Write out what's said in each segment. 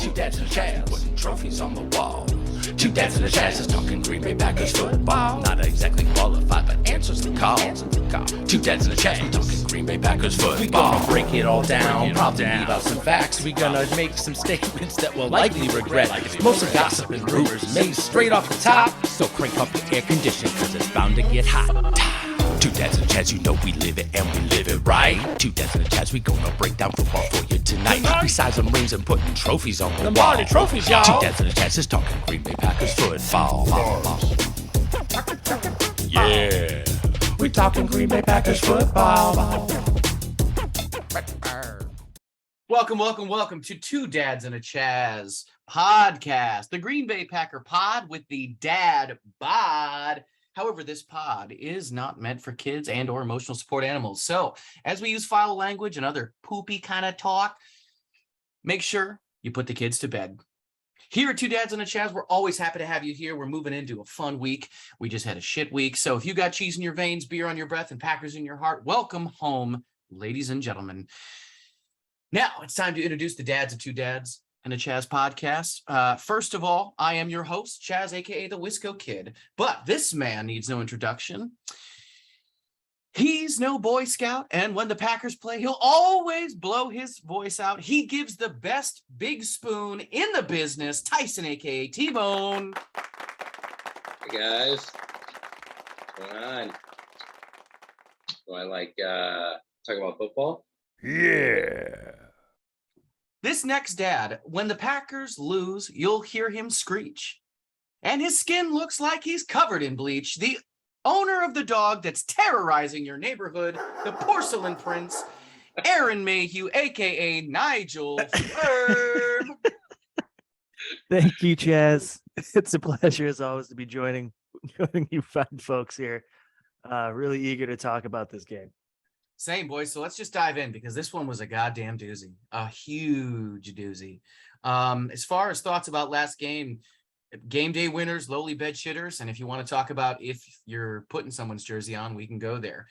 Two dads and a Chaz putting trophies on the wall. Two dads and a Chaz is talking Green Bay Packers football. Not exactly qualified, but answers the call. Two dads and a Chaz talking Green Bay Packers football. We gonna break it all down, probably leave out some facts. We gonna make some statements that we'll likely regret. Mostly gossip and rumors made straight off the top. So crank up the air conditioning, cause it's bound to get hot. Two dads and a Chaz, you know we live it and we live it right. Two dads and a Chaz, we gonna break down football for you tonight. Besides some rings and putting trophies on the wall. Trophies, y'all. Two dads and a Chaz is talking Green Bay Packers football. Yeah, we talking Green Bay Packers football. Welcome to Two Dads and a Chaz podcast, the Green Bay Packer pod with the dad bod. However, this pod is not meant for kids and or emotional support animals. So as we use foul language and other poopy kind of talk, make sure you put the kids to bed. Here at Two Dads and a Chaz, we're always happy to have you here. We're moving into a fun week. We just had a shit week. So if you got cheese in your veins, beer on your breath, and Packers in your heart, welcome home, ladies and gentlemen. Now it's time to introduce the dads of Two Dads and a Chaz podcast. First of all, I am your host, Chaz, aka the Wisco Kid. But this man needs no introduction. He's no Boy Scout, and when the Packers play, he'll always blow his voice out. He gives the best big spoon in the business, Tyson, aka T-Bone. Hey guys, what's going on? Do I like talk about football? Yeah. This next dad, when the Packers lose, you'll hear him screech. And his skin looks like he's covered in bleach. The owner of the dog that's terrorizing your neighborhood, the porcelain prince, Aaron Mayhew, a.k.a. Nigel Ferb. Thank you, Chaz. It's a pleasure, as always, to be joining you fine folks here. Really eager to talk about this game. Same, boys. So let's just dive in because this one was a goddamn doozy, a huge doozy. As far as thoughts about last game day winners, lowly bed shitters, and if you want to talk about if you're putting someone's jersey on, we can go there.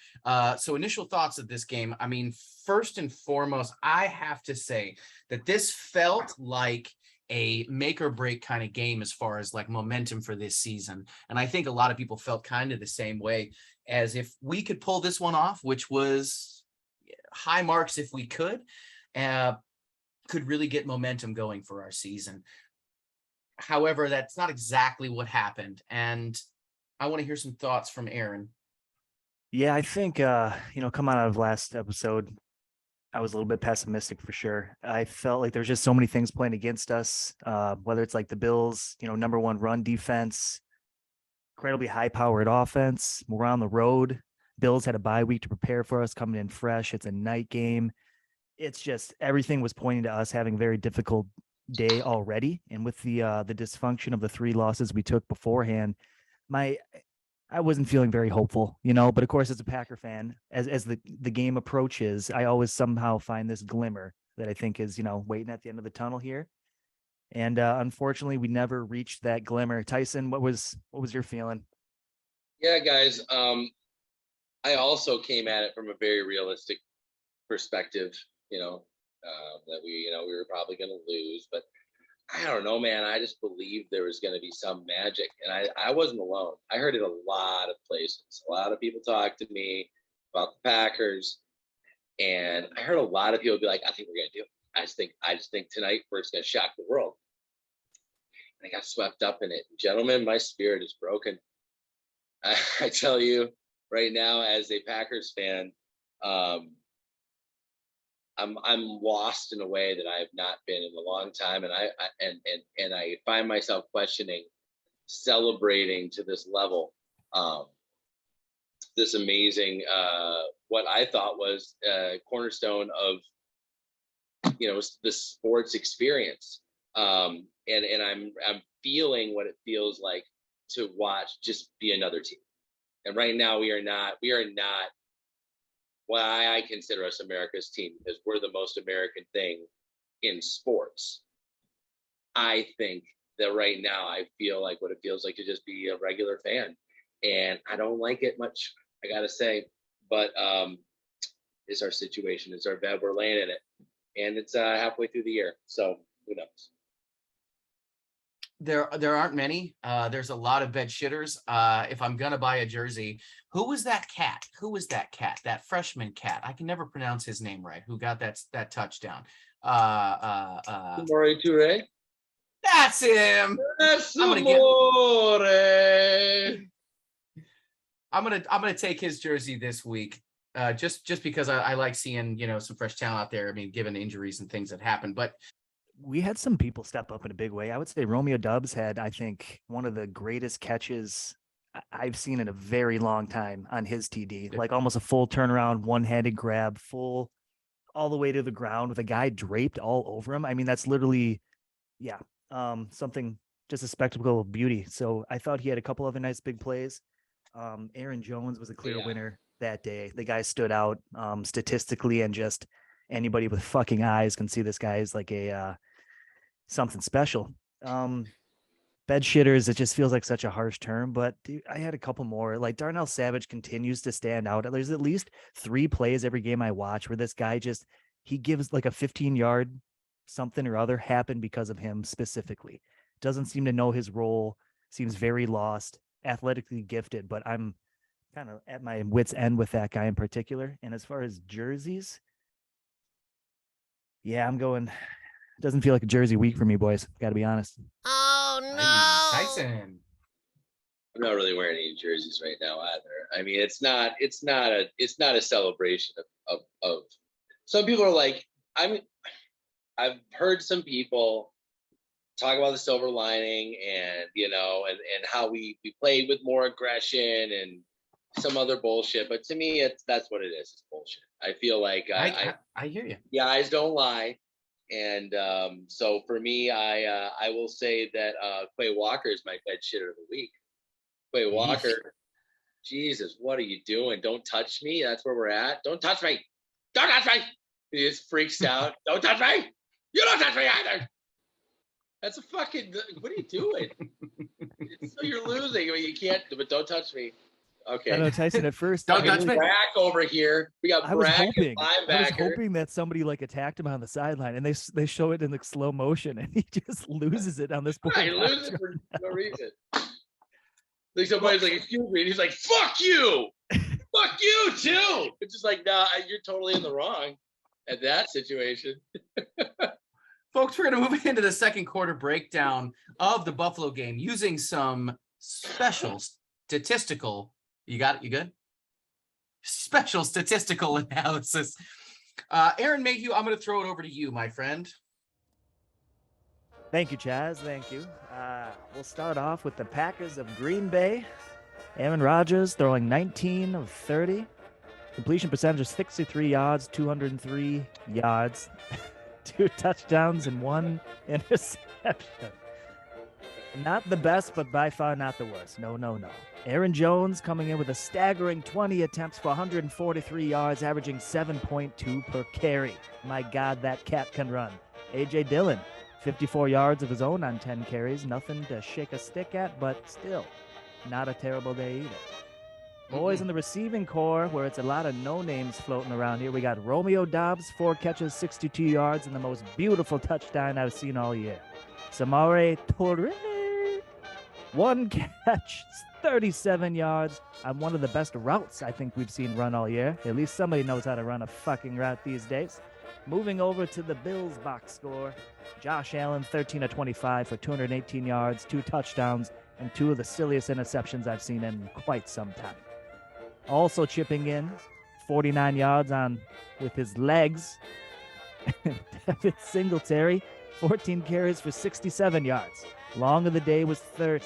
So initial thoughts of this game. I mean, first and foremost, I have to say that this felt like a make or break kind of game as far as like momentum for this season. And I think a lot of people felt kind of the same way, as if we could pull this one off, which was high marks if we could really get momentum going for our season. However, that's not exactly what happened. And I want to hear some thoughts from Aaron. Yeah, I think, coming out of last episode, I was a little bit pessimistic for sure. I felt like there's just so many things playing against us, whether it's like the Bills, number one run defense, incredibly high-powered offense. We're on the road. Bills had a bye week to prepare for us, coming in fresh. It's a night game. It's just everything was pointing to us having a very difficult day already. And with the dysfunction of the 3 losses we took beforehand, I wasn't feeling very hopeful, But of course, as a Packer fan, as the game approaches, I always somehow find this glimmer that I think is, waiting at the end of the tunnel here. And unfortunately, we never reached that glimmer. Tyson, what was your feeling? Yeah, guys. I also came at it from a very realistic perspective. That we were probably going to lose, but I don't know, man. I just believed there was going to be some magic, and I wasn't alone. I heard it a lot of places. A lot of people talked to me about the Packers, and I heard a lot of people be like, "I think we're going to do it. I just think tonight we're just going to shock the world." And I got swept up in it. Gentlemen, my spirit is broken. I tell you right now, as a Packers fan, I'm lost in a way that I have not been in a long time, and I find myself questioning celebrating to this level, this amazing what I thought was a cornerstone of the sports experience, and I'm feeling what it feels like to watch just be another team. And right now we are not why I consider us America's team, because we're the most American thing in sports. I think that right now I feel like what it feels like to just be a regular fan, and I don't like it much, I gotta say, but it's our situation, it's our bed, we're laying in it, and it's halfway through the year, so who knows. There aren't many. There's a lot of bed shitters. If I'm gonna buy a jersey, who was that cat? Who was that cat? That freshman cat. I can never pronounce his name right. Who got that touchdown? Murray Toure. That's him. That's I'm gonna get- Amore. I'm gonna take his jersey this week. Just because I like seeing, some fresh talent out there. I mean, given injuries and things that happen, but We had some people step up in a big way. I would say Romeo Dubs had, I think, one of the greatest catches I've seen in a very long time on his TD. Yeah. Like almost a full turnaround, one-handed grab, full all the way to the ground with a guy draped all over him. I mean, that's literally, yeah, something, just a spectacle of beauty. So I thought he had a couple other nice big plays. Aaron Jones was a clear Yeah. winner that day. The guy stood out statistically, and just anybody with fucking eyes can see this guy is like a something special. Bed shitters, it just feels like such a harsh term, but dude, I had a couple more. Like Darnell Savage continues to stand out. There's at least 3 plays every game I watch where this guy he gives like a 15-yard something or other happen because of him specifically. Doesn't seem to know his role, seems very lost, athletically gifted, but I'm kind of at my wit's end with that guy in particular. And as far as jerseys, yeah, I'm going. Doesn't feel like a jersey week for me, boys. Got to be honest. Tyson. I'm not really wearing any jerseys right now either. I mean, it's not a celebration of some people are like, I've heard some people talk about the silver lining and and how we played with more aggression and some other bullshit. But to me, that's what it is. It's bullshit. I feel like I hear you. the eyes don't lie. And so for me, I will say that Quay Walker is my bed shitter of the week. Quay Walker, Jesus, what are you doing? Don't touch me. That's where we're at. Don't touch me. Don't touch me. He just freaks out. Don't touch me. You don't touch me either. That's a fucking. What are you doing? So you're losing. I mean, you can't. But don't touch me. Okay. I know, Tyson, at first, Don't I touch me. Brack over here. We got I was Brack hoping, and I was linebacker. hoping that somebody like attacked him on the sideline, and they show it in like slow motion, and he just loses it on this point. I lose it for no reason. Like somebody's like, excuse me, and he's like, fuck you, fuck you too. It's just like, nah, you're totally in the wrong at that situation. Folks, we're going to move into the second quarter breakdown of the Buffalo game using some special statistical. You got it? You good? Special statistical analysis. Aaron Mayhew, I'm going to throw it over to you, my friend. Thank you, Chaz. Thank you. We'll start off with the Packers of Green Bay. Aaron Rodgers throwing 19 of 30. Completion percentage of 63 yards, 203 yards, 2 touchdowns, and 1 interception. Not the best, but by far not the worst. No. Aaron Jones coming in with a staggering 20 attempts for 143 yards, averaging 7.2 per carry. My God, that cat can run. A.J. Dillon, 54 yards of his own on 10 carries. Nothing to shake a stick at, but still, not a terrible day either. Boys in the receiving core, where it's a lot of no-names floating around here. We got Romeo Doubs, 4 catches, 62 yards, and the most beautiful touchdown I've seen all year. Samori Toure, 1 catch, 37 yards on one of the best routes I think we've seen run all year. At least somebody knows how to run a fucking route these days. Moving over to the Bills box score, Josh Allen, 13 of 25 for 218 yards, 2 touchdowns, and 2 of the silliest interceptions I've seen in quite some time. Also chipping in 49 yards with his legs, Devin Singletary, 14 carries for 67 yards. Long of the day was 30.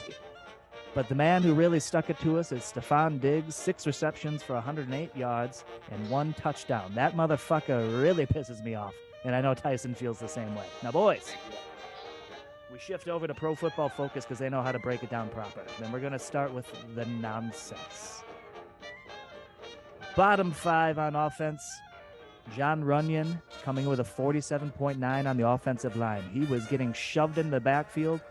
But the man who really stuck it to us is Stephon Diggs, 6 receptions for 108 yards and 1 touchdown. That motherfucker really pisses me off, and I know Tyson feels the same way. Now, boys, we shift over to Pro Football Focus because they know how to break it down proper. Then we're going to start with the nonsense. Bottom 5 on offense. John Runyon coming with a 47.9 on the offensive line. He was getting shoved in the backfield.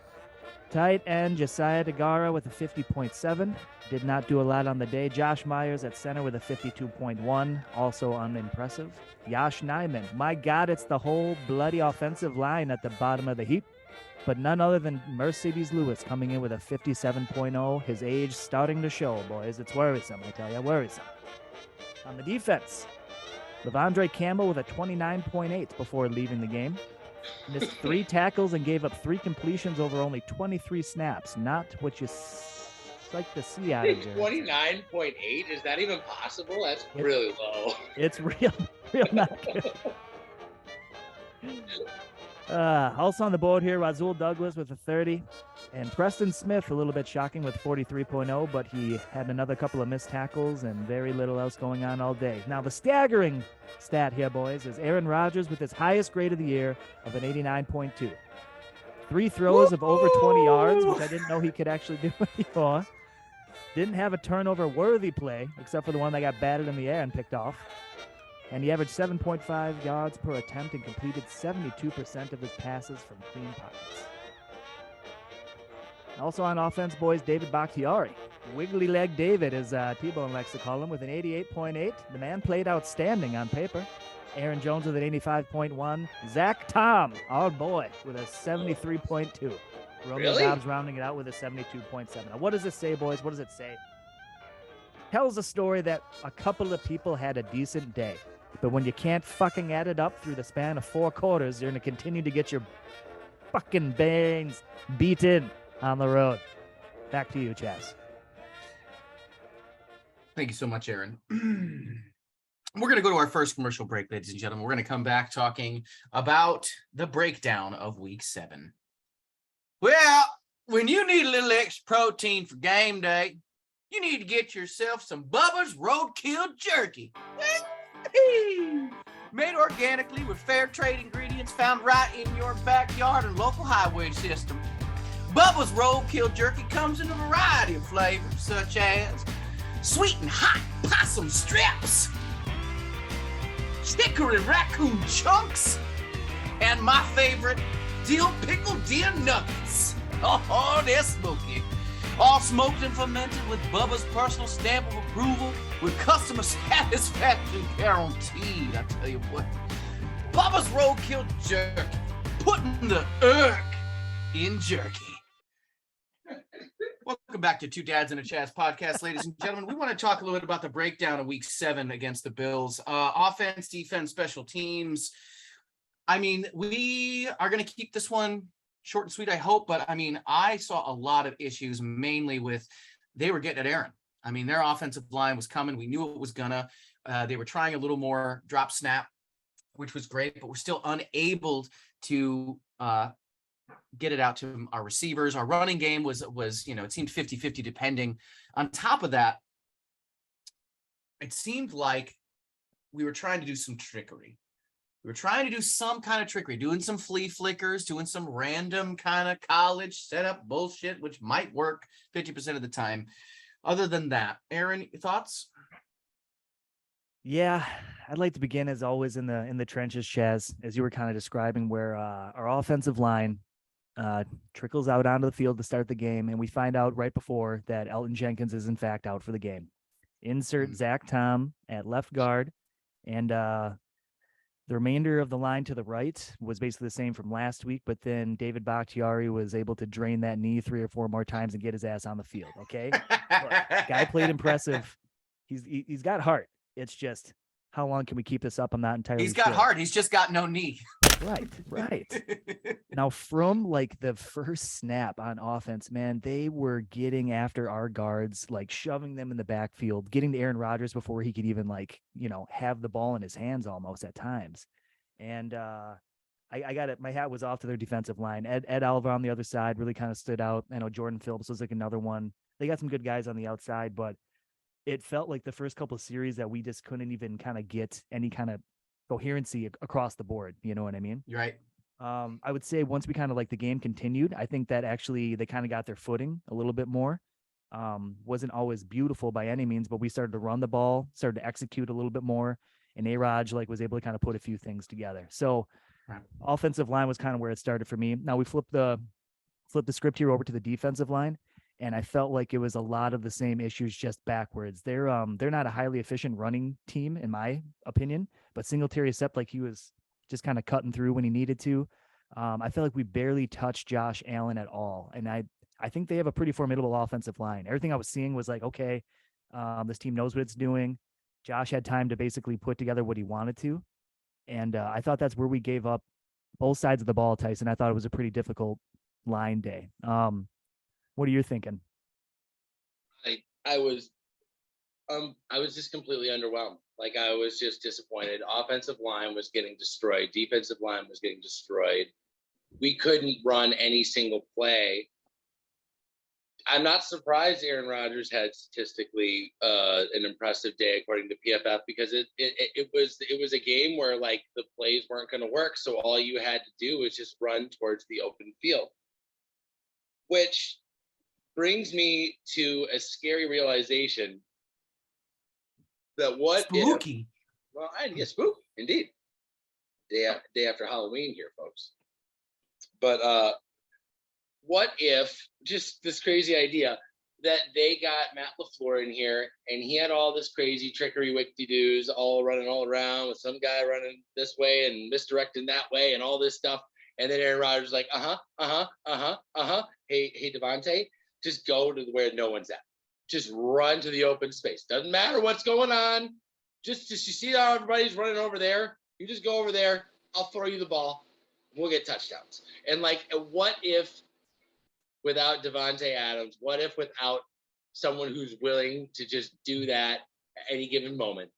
Tight end Josiah DeGara with a 50.7. Did not do a lot on the day. Josh Myers at center with a 52.1. Also unimpressive. Yash Nyman. My God, it's the whole bloody offensive line at the bottom of the heap. But none other than Mercedes Lewis coming in with a 57.0. His age starting to show, boys. It's worrisome, I tell you, worrisome. On the defense, Levandre Campbell with a 29.8 before leaving the game. Missed 3 tackles and gave up 3 completions over only 23 snaps. Not what you like to see out of there. 29.8? Is that even possible? That's really low. It's real not good. Also on the board here, Razul Douglas with a 30. And Preston Smith, a little bit shocking with 43.0, but he had another couple of missed tackles and very little else going on all day. Now, the staggering stat here, boys, is Aaron Rodgers with his highest grade of the year of an 89.2. 3 throws of over 20 yards, which I didn't know he could actually do anymore. Didn't have a turnover-worthy play, except for the one that got batted in the air and picked off. And he averaged 7.5 yards per attempt and completed 72% of his passes from clean pockets. Also on offense, boys, David Bakhtiari. Wiggly leg David, as T-Bone likes to call him, with an 88.8. The man played outstanding on paper. Aaron Jones with an 85.1. Zach Tom, our boy, with a 73.2. Romeo Dobbs rounding it out with a 72.7. Now, what does this say, boys? What does it say? Tells a story that a couple of people had a decent day. But when you can't fucking add it up through the span of 4 quarters, you're going to continue to get your fucking brains beaten on the road. Back to you, Chaz. Thank you so much, Aaron. We're going to go to our first commercial break, ladies and gentlemen. We're going to come back talking about the breakdown of week 7. Well, when you need a little extra protein for game day, you need to get yourself some Bubba's Roadkill Jerky. Made organically with fair trade ingredients found right in your backyard and local highway system. Bubba's Roadkill Jerky comes in a variety of flavors, such as sweet and hot possum strips, chicory raccoon chunks, and my favorite, dill pickle deer nuggets. Oh, they're smoky. All smoked and fermented with Bubba's personal stamp of approval with customer satisfaction guaranteed. I tell you what. Bubba's Roadkill Jerky. Putting the irk in jerky. Welcome back to Two Dads and a Chaz podcast, ladies and gentlemen. We want to talk a little bit about the breakdown of week 7 against the Bills. Offense, defense, special teams. I mean, we are going to keep this one short and sweet, I hope. But, I mean, I saw a lot of issues, mainly with they were getting at Aaron. I mean, their offensive line was coming. We knew it was gonna. They were trying a little more drop snap, which was great, but we're still unable to get it out to our receivers. Our running game was it seemed 50-50 depending. On top of that, it seemed like we were trying to do some trickery. We were trying to do some kind of trickery, doing some flea flickers, doing some random kind of college setup bullshit, which might work 50% of the time. Other than that, Aaron, thoughts? Yeah, I'd like to begin as always in the trenches, Chaz, as you were kind of describing, where our offensive line trickles out onto the field to start the game, and we find out right before that Elton Jenkins is in fact out for the game. Insert Zach Tom at left guard, and the remainder of the line to the right was basically the same from last week, but then David Bakhtiari was able to drain that knee 3 or 4 more times and get his ass on the field. Okay, guy played impressive. He's got heart. It's just, how long can we keep this up? I'm not entirely He's got sure. heart. He's just got no knee. Right. Now, from like the first snap on offense, man, they were getting after our guards, like shoving them in the backfield, getting to Aaron Rodgers before he could even have the ball in his hands almost at times. And I got it. My hat was off to their defensive line. Ed Oliver on the other side really kind of stood out. I know Jordan Phillips was like another one. They got some good guys on the outside, but it felt like the first couple of series that we just couldn't even kind of get any kind of coherency across the board. You know what I mean? You're right. I would say once we kind of the game continued, I think that actually they kind of got their footing a little bit more. Wasn't always beautiful by any means, but we started to run the ball, started to execute a little bit more, and A-Raj was able to kind of put a few things together. So offensive line was kind of where it started for me. Now we flipped the flip the script here over to the defensive line, and I felt like it was a lot of the same issues, just backwards. They're not a highly efficient running team, in my opinion, but Singletary, except like he was just kind of cutting through when he needed to. I feel like we barely touched Josh Allen at all. And I think they have a pretty formidable offensive line. Everything I was seeing was like, okay, this team knows what it's doing. Josh had time to basically put together what he wanted to. And I thought that's where we gave up both sides of the ball, Tyson. I thought it was a pretty difficult line day. What are you thinking? I was just completely underwhelmed. Like, I was just disappointed. Offensive line was getting destroyed. Defensive line was getting destroyed. We couldn't run any single play. I'm not surprised Aaron Rodgers had statistically an impressive day according to PFF, because it was a game where like the plays weren't going to work, so all you had to do was just run towards the open field. Which brings me to a scary realization that what Spooky. spooky indeed. Day after Halloween here, folks. But what if, just this crazy idea that they got Matt LaFleur in here and he had all this crazy trickery wickedy-doos all running all around with some guy running this way and misdirecting that way and all this stuff. And then Aaron Rodgers was like, hey, Devontae, just go to where no one's at. Just run to the open space. Doesn't matter what's going on. Just you see how everybody's running over there? You just go over there. I'll throw you the ball. We'll get touchdowns. And like, what if without Devontae Adams? What if without someone who's willing to just do that at any given moment?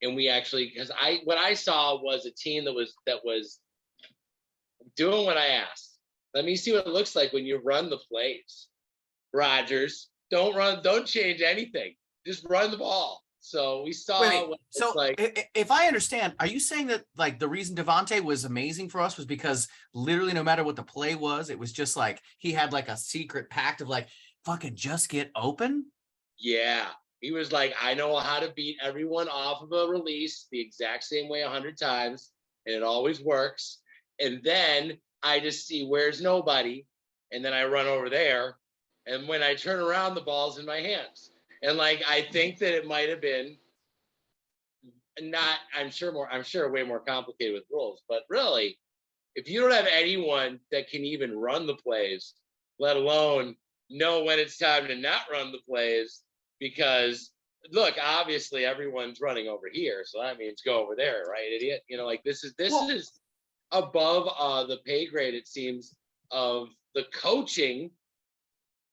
And we actually, because what I saw was a team that was doing what I asked. Let me see what it looks like when you run the plays. Rodgers, don't change anything. Just run the ball. So we saw what it's so like. If I understand, are you saying that like the reason Devontae was amazing for us was because literally no matter what the play was, it was just like he had like a secret pact of like, fucking just get open? Yeah. He was like, I know how to beat everyone off of a release the exact same way 100 times, and it always works. And then I just see where's nobody, and then I run over there, and when I turn around, the ball's in my hands. And like, I think that it might have been I'm sure way more complicated with rules, but really, if you don't have anyone that can even run the plays, let alone know when it's time to not run the plays, because look, obviously everyone's running over here, so that means go over there, right, idiot? You know, like this is above the pay grade, it seems, of the coaching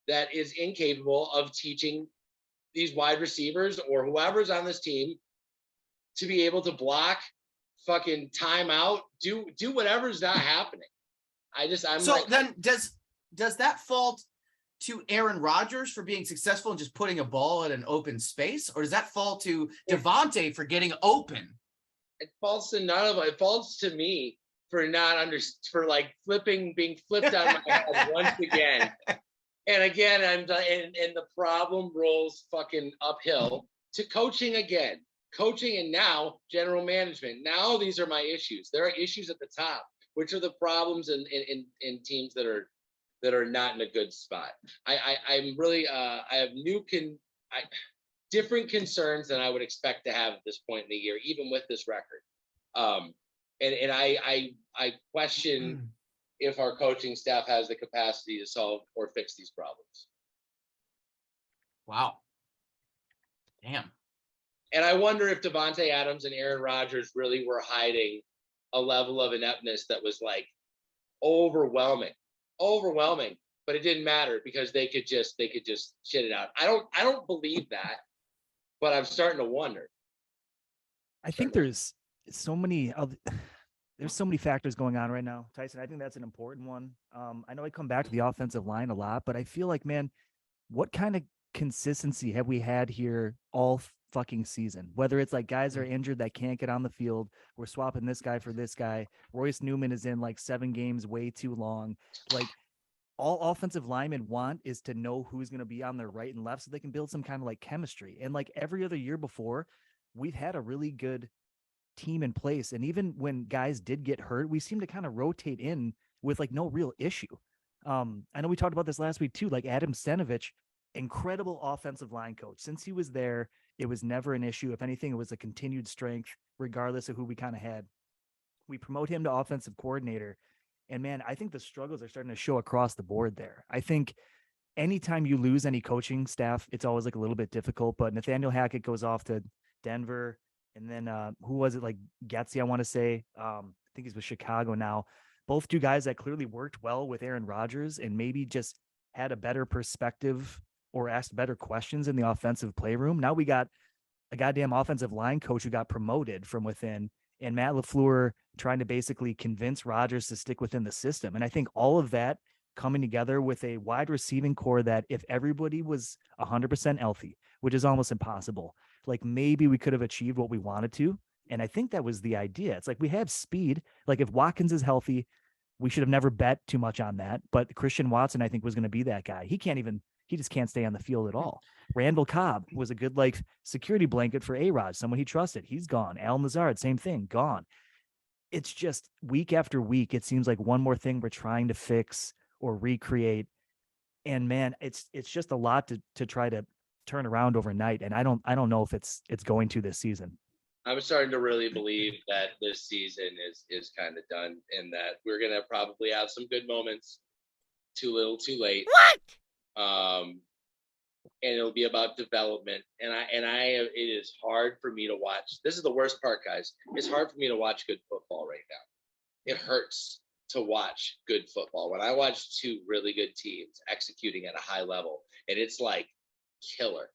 that is incapable of teaching these wide receivers or whoever's on this team to be able to block, fucking timeout, do whatever's not happening. Then does that fall to Aaron Rodgers for being successful and just putting a ball in an open space, or does that fall to Devontae for getting open? It falls to none of it. It falls to me for being flipped on my head once again. And again, and the problem rolls fucking uphill to coaching again. Coaching and now general management. Now these are my issues. There are issues at the top, which are the problems in teams that are not in a good spot. I'm really I have different concerns than I would expect to have at this point in the year, even with this record. And I question if our coaching staff has the capacity to solve or fix these problems. Wow. Damn. And I wonder if Devontae Adams and Aaron Rodgers really were hiding a level of ineptness that was like overwhelming, but it didn't matter because they could just shit it out. I don't believe that, but I'm starting to wonder. I think there's so many factors going on right now, Tyson. I think that's an important one. I know I come back to the offensive line a lot, but I feel like, man, what kind of consistency have we had here all fucking season? Whether it's like guys are injured that can't get on the field, we're swapping this guy for this guy. Royce Newman is in like 7 games way too long. Like, all offensive linemen want is to know who's going to be on their right and left so they can build some kind of like chemistry. And like every other year before, we've had a really good team in place. And even when guys did get hurt, we seem to kind of rotate in with like no real issue. I know we talked about this last week too, like Adam Stenovich, incredible offensive line coach. Since he was there, it was never an issue. If anything, it was a continued strength, regardless of who we kind of had. We promote him to offensive coordinator. And man, I think the struggles are starting to show across the board there. I think anytime you lose any coaching staff, it's always like a little bit difficult. But Nathaniel Hackett goes off to Denver. And then who was it? Like Getsy, I want to say. I think he's with Chicago now. Both two guys that clearly worked well with Aaron Rodgers and maybe just had a better perspective or asked better questions in the offensive playroom. Now we got a goddamn offensive line coach who got promoted from within, and Matt LaFleur trying to basically convince Rodgers to stick within the system. And I think all of that coming together with a wide receiving core that if everybody was 100% healthy, which is almost impossible, like maybe we could have achieved what we wanted to. And I think that was the idea. It's like we have speed. Like if Watkins is healthy, we should have never bet too much on that. But Christian Watson, I think, was going to be that guy. He just can't stay on the field at all. Randall Cobb was a good like security blanket for A-Rod, someone he trusted. He's gone. Al Lazard, same thing, gone. It's just week after week, it seems like one more thing we're trying to fix or recreate. And man, it's just a lot to try to turn around overnight. And I don't know if it's going to this season. I'm starting to really believe that this season is kind of done, and that we're gonna probably have some good moments. Too little, too late. What? And it'll be about development. And it is hard for me to watch. This is the worst part, guys. It's hard for me to watch good football right now. It hurts to watch good football. When I watch two really good teams executing at a high level, and it's like killer.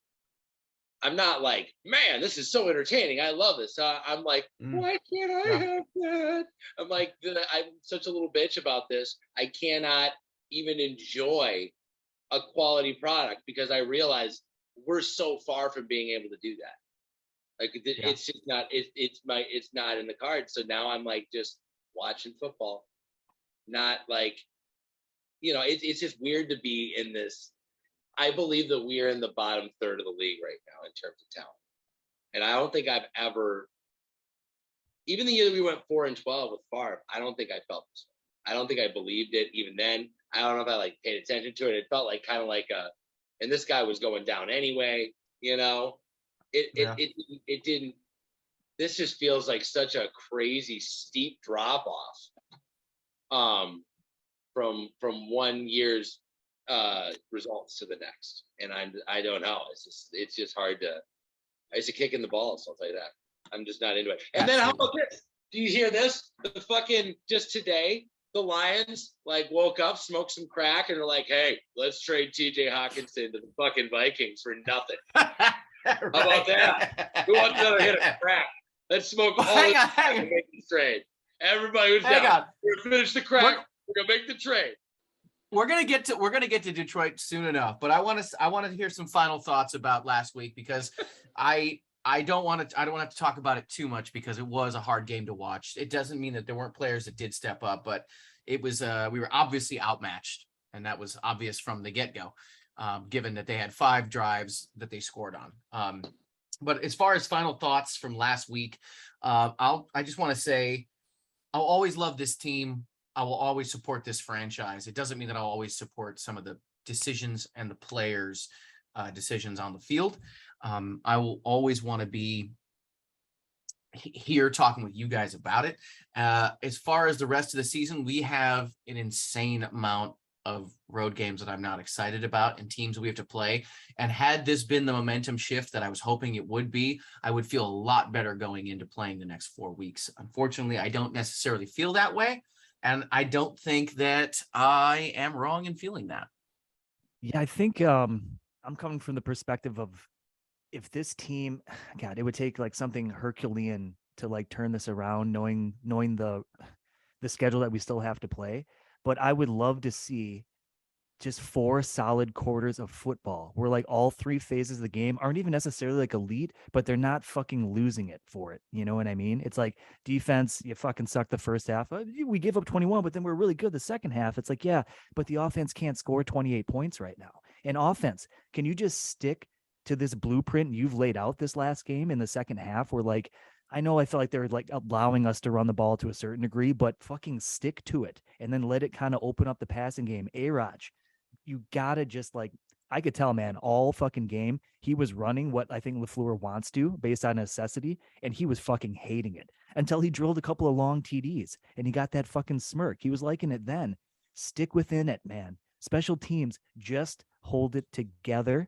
I'm not like, man, this is so entertaining. I love this. I'm like, why can't I have that? I'm like, I'm such a little bitch about this. I cannot even enjoy a quality product because I realize we're so far from being able to do that. Like it's just not. It's not in the cards. So now I'm like just watching football, not like, it's just weird to be in this. I believe that we are in the bottom third of the league right now in terms of talent. And I don't think I've ever, even the year that we went 4-12 with Favre, I don't think I felt this way. I don't think I believed it even then. I don't know if I paid attention to it. It felt like kind of like and this guy was going down anyway, it didn't, this just feels like such a crazy steep drop off from 1 year's results to the next, and I don't know. It's just hard to. It's a kick in the balls. I'll tell you that. I'm just not into it. And then how about this? Do you hear this? The fucking just today, the Lions woke up, smoked some crack, and they're like, "Hey, let's trade T.J. Hawkinson to the fucking Vikings for nothing." Right. How about that? Who wants another hit of crack? Let's smoke all Hang on. and make the trade. Everybody who's Hang down. on. We're gonna finish the crack. We're gonna make the trade. We're gonna get to Detroit soon enough, but I want to hear some final thoughts about last week because I don't want to talk about it too much because it was a hard game to watch. It doesn't mean that there weren't players that did step up, but it was we were obviously outmatched, and that was obvious from the get-go, given that they had 5 drives that they scored on. But as far as final thoughts from last week, I just want to say I'll always love this team. I will always support this franchise. It doesn't mean that I'll always support some of the decisions and the players' decisions on the field. I will always want to be here talking with you guys about it. As far as the rest of the season, we have an insane amount of road games that I'm not excited about and teams we have to play. And had this been the momentum shift that I was hoping it would be, I would feel a lot better going into playing the next 4 weeks. Unfortunately, I don't necessarily feel that way. And I don't think that I am wrong in feeling that. Yeah, I think I'm coming from the perspective of if this team, God, it would take something Herculean to turn this around, knowing the schedule that we still have to play. But I would love to see just 4 solid quarters of football where all 3 phases of the game aren't even necessarily elite, but they're not fucking losing it for it. You know what I mean? It's like defense, you fucking suck the first half. We give up 21, but then we're really good the second half. It's like, yeah, but the offense can't score 28 points right now. And offense, can you just stick to this blueprint you've laid out this last game in the second half where I know I felt like they were like allowing us to run the ball to a certain degree, but fucking stick to it and then let it kind of open up the passing game. A-Raj, you gotta just like, I could tell, man, all fucking game he was running what I think LaFleur wants to based on necessity, and he was fucking hating it until he drilled a couple of long TDs and he got that fucking smirk. He was liking it then. Stick within it, man. Special teams, just hold it together.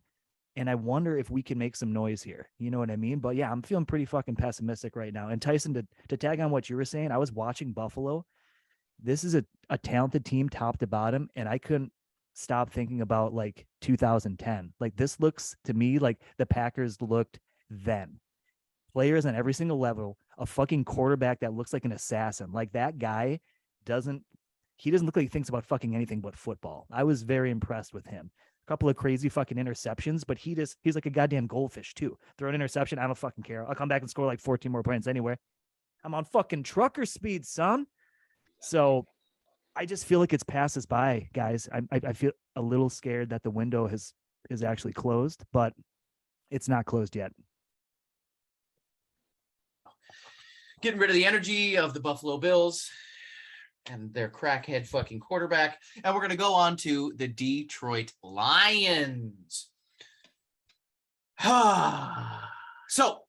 And I wonder if we can make some noise here. You know what I mean? But yeah, I'm feeling pretty fucking pessimistic right now. And Tyson, to tag on what you were saying, I was watching Buffalo. This is a talented team top to bottom, and I couldn't stop thinking about like 2010. Like this looks to me like the Packers looked then. Players on every single level, a fucking quarterback that looks like an assassin. Like that guy doesn't look like he thinks about fucking anything but football. I was very impressed with him. A couple of crazy fucking interceptions, but he's like a goddamn goldfish too. Throw an interception, I don't fucking care. I'll come back and score like 14 more points anyway. I'm on fucking trucker speed, son. So I just feel like it's passed us by, guys. I feel a little scared that the window is actually closed, but it's not closed yet. Getting rid of the energy of the Buffalo Bills and their crackhead fucking quarterback. And we're going to go on to the Detroit Lions. So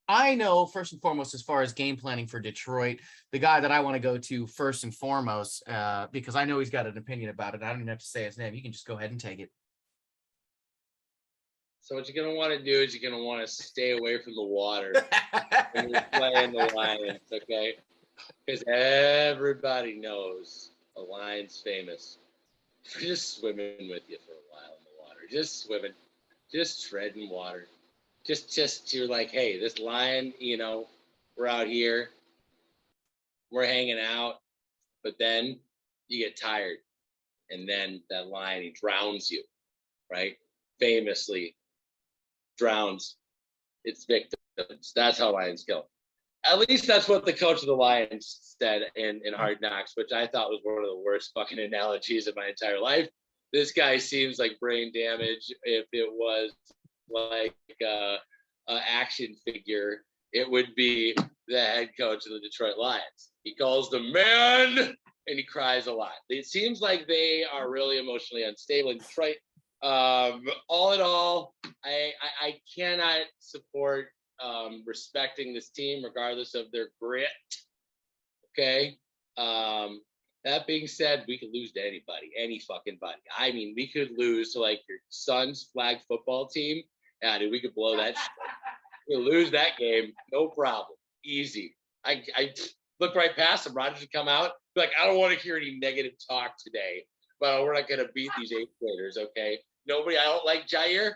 I know first and foremost, as far as game planning for Detroit, the guy that I want to go to first and foremost, because I know he's got an opinion about it. I don't even have to say his name. You can just go ahead and take it. So what you're gonna want to do is you're gonna want to stay away from the water when you're playing the Lions, okay? Because everybody knows the Lions famous for just swimming with you for a while in the water, just swimming, just treading water, just you're like, hey, this lion, we're out here, we're hanging out, but then you get tired, and then that lion, he drowns you, right? Famously drowns its victims. That's how lions kill. At least that's what the coach of the Lions said in Hard Knocks, which I thought was one of the worst fucking analogies of my entire life. This guy seems like brain damage. If it was like an action figure, it would be the head coach of the Detroit Lions. He calls them man, and he cries a lot. It seems like they are really emotionally unstable in Detroit. All in all, I cannot support respecting this team regardless of their grit. Okay. That being said, we could lose to anybody, any fucking body. I mean, we could lose to like your son's flag football team. Yeah, dude, we could blow that shit. We could lose that game, no problem. Easy. I look right past him. Rodgers would come out, be like, I don't want to hear any negative talk today. But we're not going to beat these 8th graders, okay? I don't like Jair.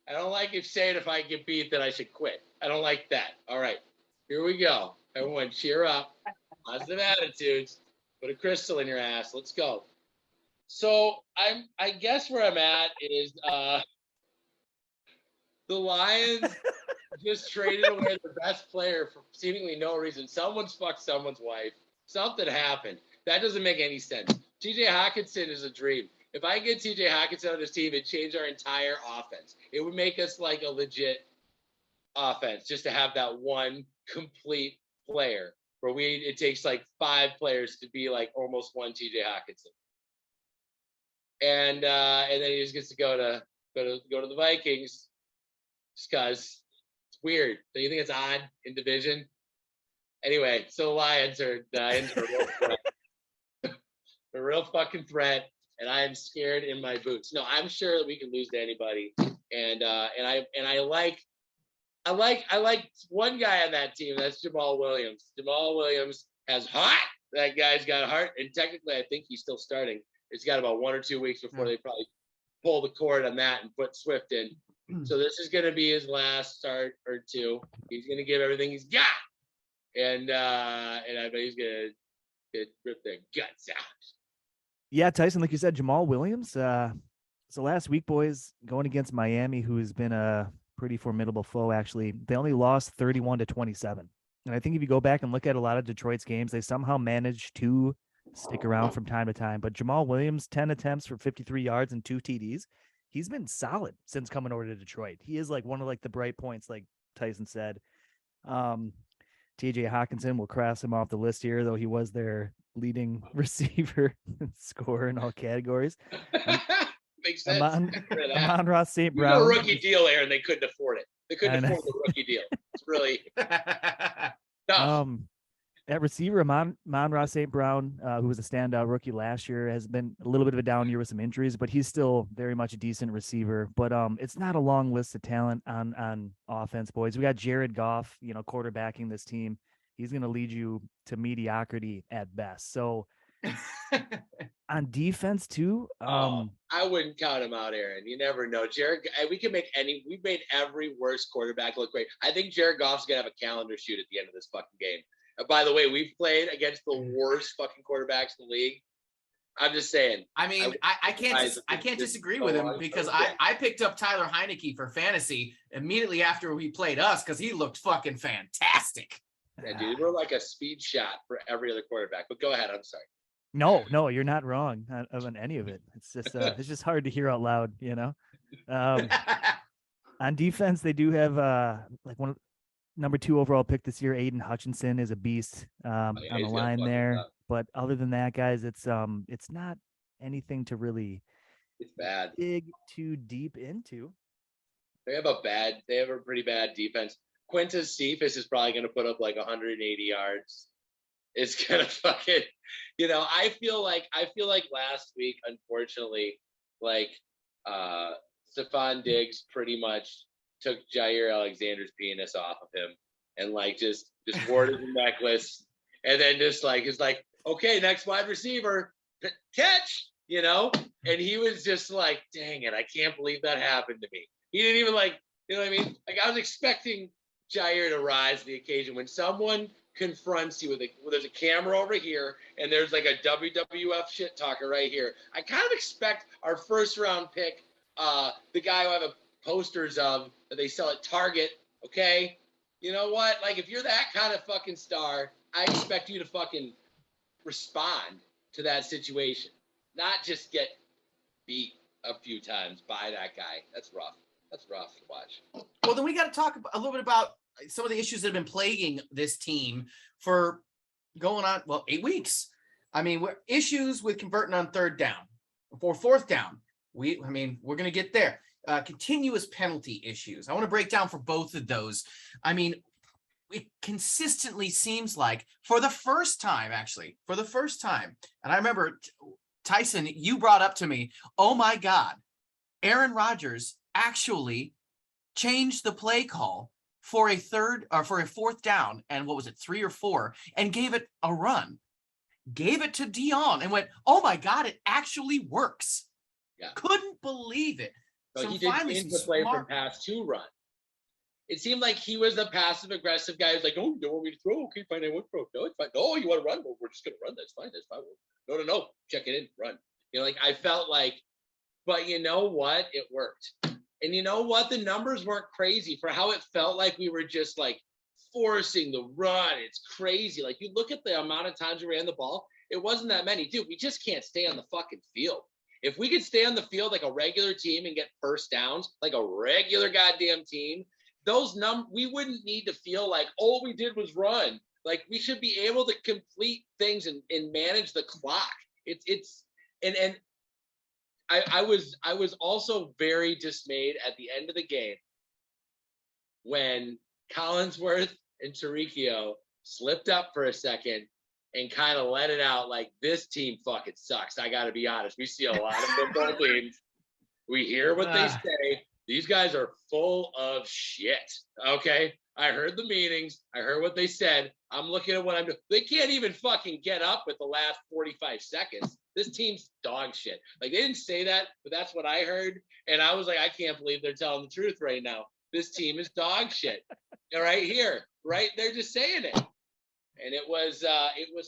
I don't like if saying if I get beat that I should quit. I don't like that. All right, here we go. Everyone cheer up. Positive attitudes. Put a crystal in your ass. Let's go. So I guess where I'm at is the Lions just traded away the best player for seemingly no reason. Someone's fucked someone's wife. Something happened. That doesn't make any sense. TJ Hockenson is a dream. If I get TJ Hockenson on this team, it'd change our entire offense. It would make us like a legit offense just to have that one complete player where it takes like 5 players to be like almost one TJ Hockenson. And then he just gets to go to the Vikings just because it's weird. Do you think it's odd in division? Anyway, so the Lions are a real fucking threat, and I am scared in my boots. No, I'm sure that we can lose to anybody, and I like one guy on that team. That's Jamal Williams. Jamal Williams has heart. That guy's got heart, and technically, I think he's still starting. It's got about 1 or 2 weeks before they probably pull the cord on that and put Swift in. So this is going to be his last start or two. He's going to give everything he's got, and I bet he's going to rip their guts out. Yeah, Tyson, like you said, Jamal Williams. So last week, boys, going against Miami, who's been a pretty formidable foe, actually, they only lost 31-27. And I think if you go back and look at a lot of Detroit's games, they somehow managed to stick around from time to time. But Jamal Williams, 10 attempts for 53 yards and 2 TDs. He's been solid since coming over to Detroit. He is like one of like the bright points, like Tyson said. TJ Hawkinson will cross him off the list here, though he was their leading receiver scorer in all categories. Makes sense. Amon-Ra St. You Brown. know, a rookie deal, Aaron. They couldn't afford it. They couldn't afford the rookie deal. It's really tough. At receiver, Amon-Ra St. Brown, who was a standout rookie last year, has been a little bit of a down year with some injuries, but he's still very much a decent receiver. But it's not a long list of talent on offense, boys. We got Jared Goff, quarterbacking this team. He's going to lead you to mediocrity at best. So on defense too, I wouldn't count him out, Aaron. You never know. We made every worst quarterback look great. I think Jared Goff's going to have a calendar shoot at the end of this fucking game. By the way, we've played against the worst fucking quarterbacks in the league. I'm just saying. I mean, I can't disagree with him because I picked up Tyler Heineke for fantasy immediately after he played us because he looked fucking fantastic. Yeah, dude, we're like a speed shot for every other quarterback. But go ahead. I'm sorry. No, you're not wrong on any of it. It's just hard to hear out loud, On defense, they do have number 2 overall pick this year. Aiden Hutchinson is a beast on the line there. But other than that, guys, it's not anything to really dig too deep into. They have a pretty bad defense. Quintus Cephas is probably going to put up like 180 yards. It's going to fucking, I feel like last week, unfortunately, Stephon Diggs pretty much took Jair Alexander's penis off of him and just wore it as a necklace. And then it's like, okay, next wide receiver, catch, and he was just like, dang it, I can't believe that happened to me. He didn't even you know what I mean? I was expecting Jair to rise to the occasion when someone confronts you there's a camera over here and there's like a WWF shit talker right here. I kind of expect our first round pick, the guy who I have posters of that they sell at Target. Okay. You know what? If you're that kind of fucking star, I expect you to fucking respond to that situation, not just get beat a few times by that guy. That's rough. That's rough to watch. Well, then we got to talk a little bit about some of the issues that have been plaguing this team for going on, 8 weeks. I mean, issues with converting on third down or fourth down. We're going to get there. Continuous penalty issues. I want to break down for both of those. I mean, it consistently seems like for the first time, and I remember, Tyson, you brought up to me, oh my God, Aaron Rodgers actually changed the play call for a fourth down, and what was it, 3 or 4, and gave it a run, gave it to Dion, and went, oh my God, it actually works. Yeah. Couldn't believe it. So he did change the play from pass to run. It seemed like he was the passive aggressive guy who's like, oh, you don't want me to throw? Okay, fine, I won't throw. No, it's fine. No, you want to run? Well, we're just going to run. That's fine. No. Check it in, run. I felt like, but you know what? It worked. And you know what? The numbers weren't crazy for how it felt like we were just forcing the run. It's crazy. You look at the amount of times we ran the ball, it wasn't that many. Dude, we just can't stay on the fucking field. If we could stay on the field like a regular team and get first downs, like a regular goddamn team, we wouldn't need to feel like all we did was run. We should be able to complete things and manage the clock. I was also very dismayed at the end of the game when Collinsworth and Tariquio slipped up for a second and kind of let it out this team fucking sucks. I got to be honest. We see a lot of football teams. We hear what they say. These guys are full of shit. Okay. I heard the meetings. I heard what they said. I'm looking at what I'm doing. They can't even fucking get up with the last 45 seconds. This team's dog shit. They didn't say that, but that's what I heard. And I was like, I can't believe they're telling the truth right now. This team is dog shit. Right here, right? They're just saying it. And it was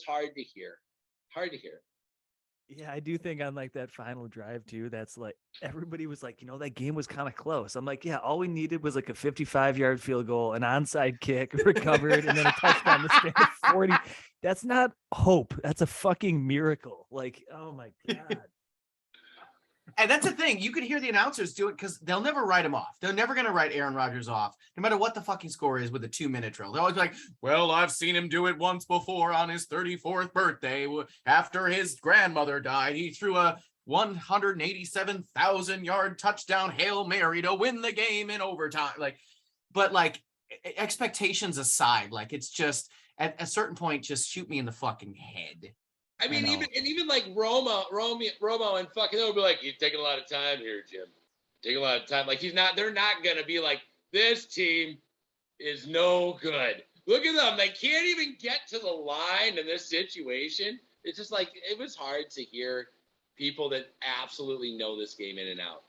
hard to hear. Yeah, I do think on that final drive too, that's everybody was that game was kind of close. I'm like, yeah, all we needed was a 55-yard field goal, an onside kick recovered, and then a touchdown to stand at 40. That's not hope. That's a fucking miracle. Oh my God. And that's the thing. You could hear the announcers do it because they'll never write him off. They're never going to write Aaron Rodgers off, no matter what the fucking score is with a 2-minute drill. They're always like, well, I've seen him do it once before on his 34th birthday. After his grandmother died, he threw a 187,000-yard touchdown Hail Mary to win the game in overtime. But expectations aside, it's just at a certain point, just shoot me in the fucking head. I mean, even like Romo and fucking, they'll be like, you're taking a lot of time here, Jim. Taking a lot of time. Like they're not going to be like, this team is no good. Look at them. They can't even get to the line in this situation. It's just like, it was hard to hear people that absolutely know this game in and out.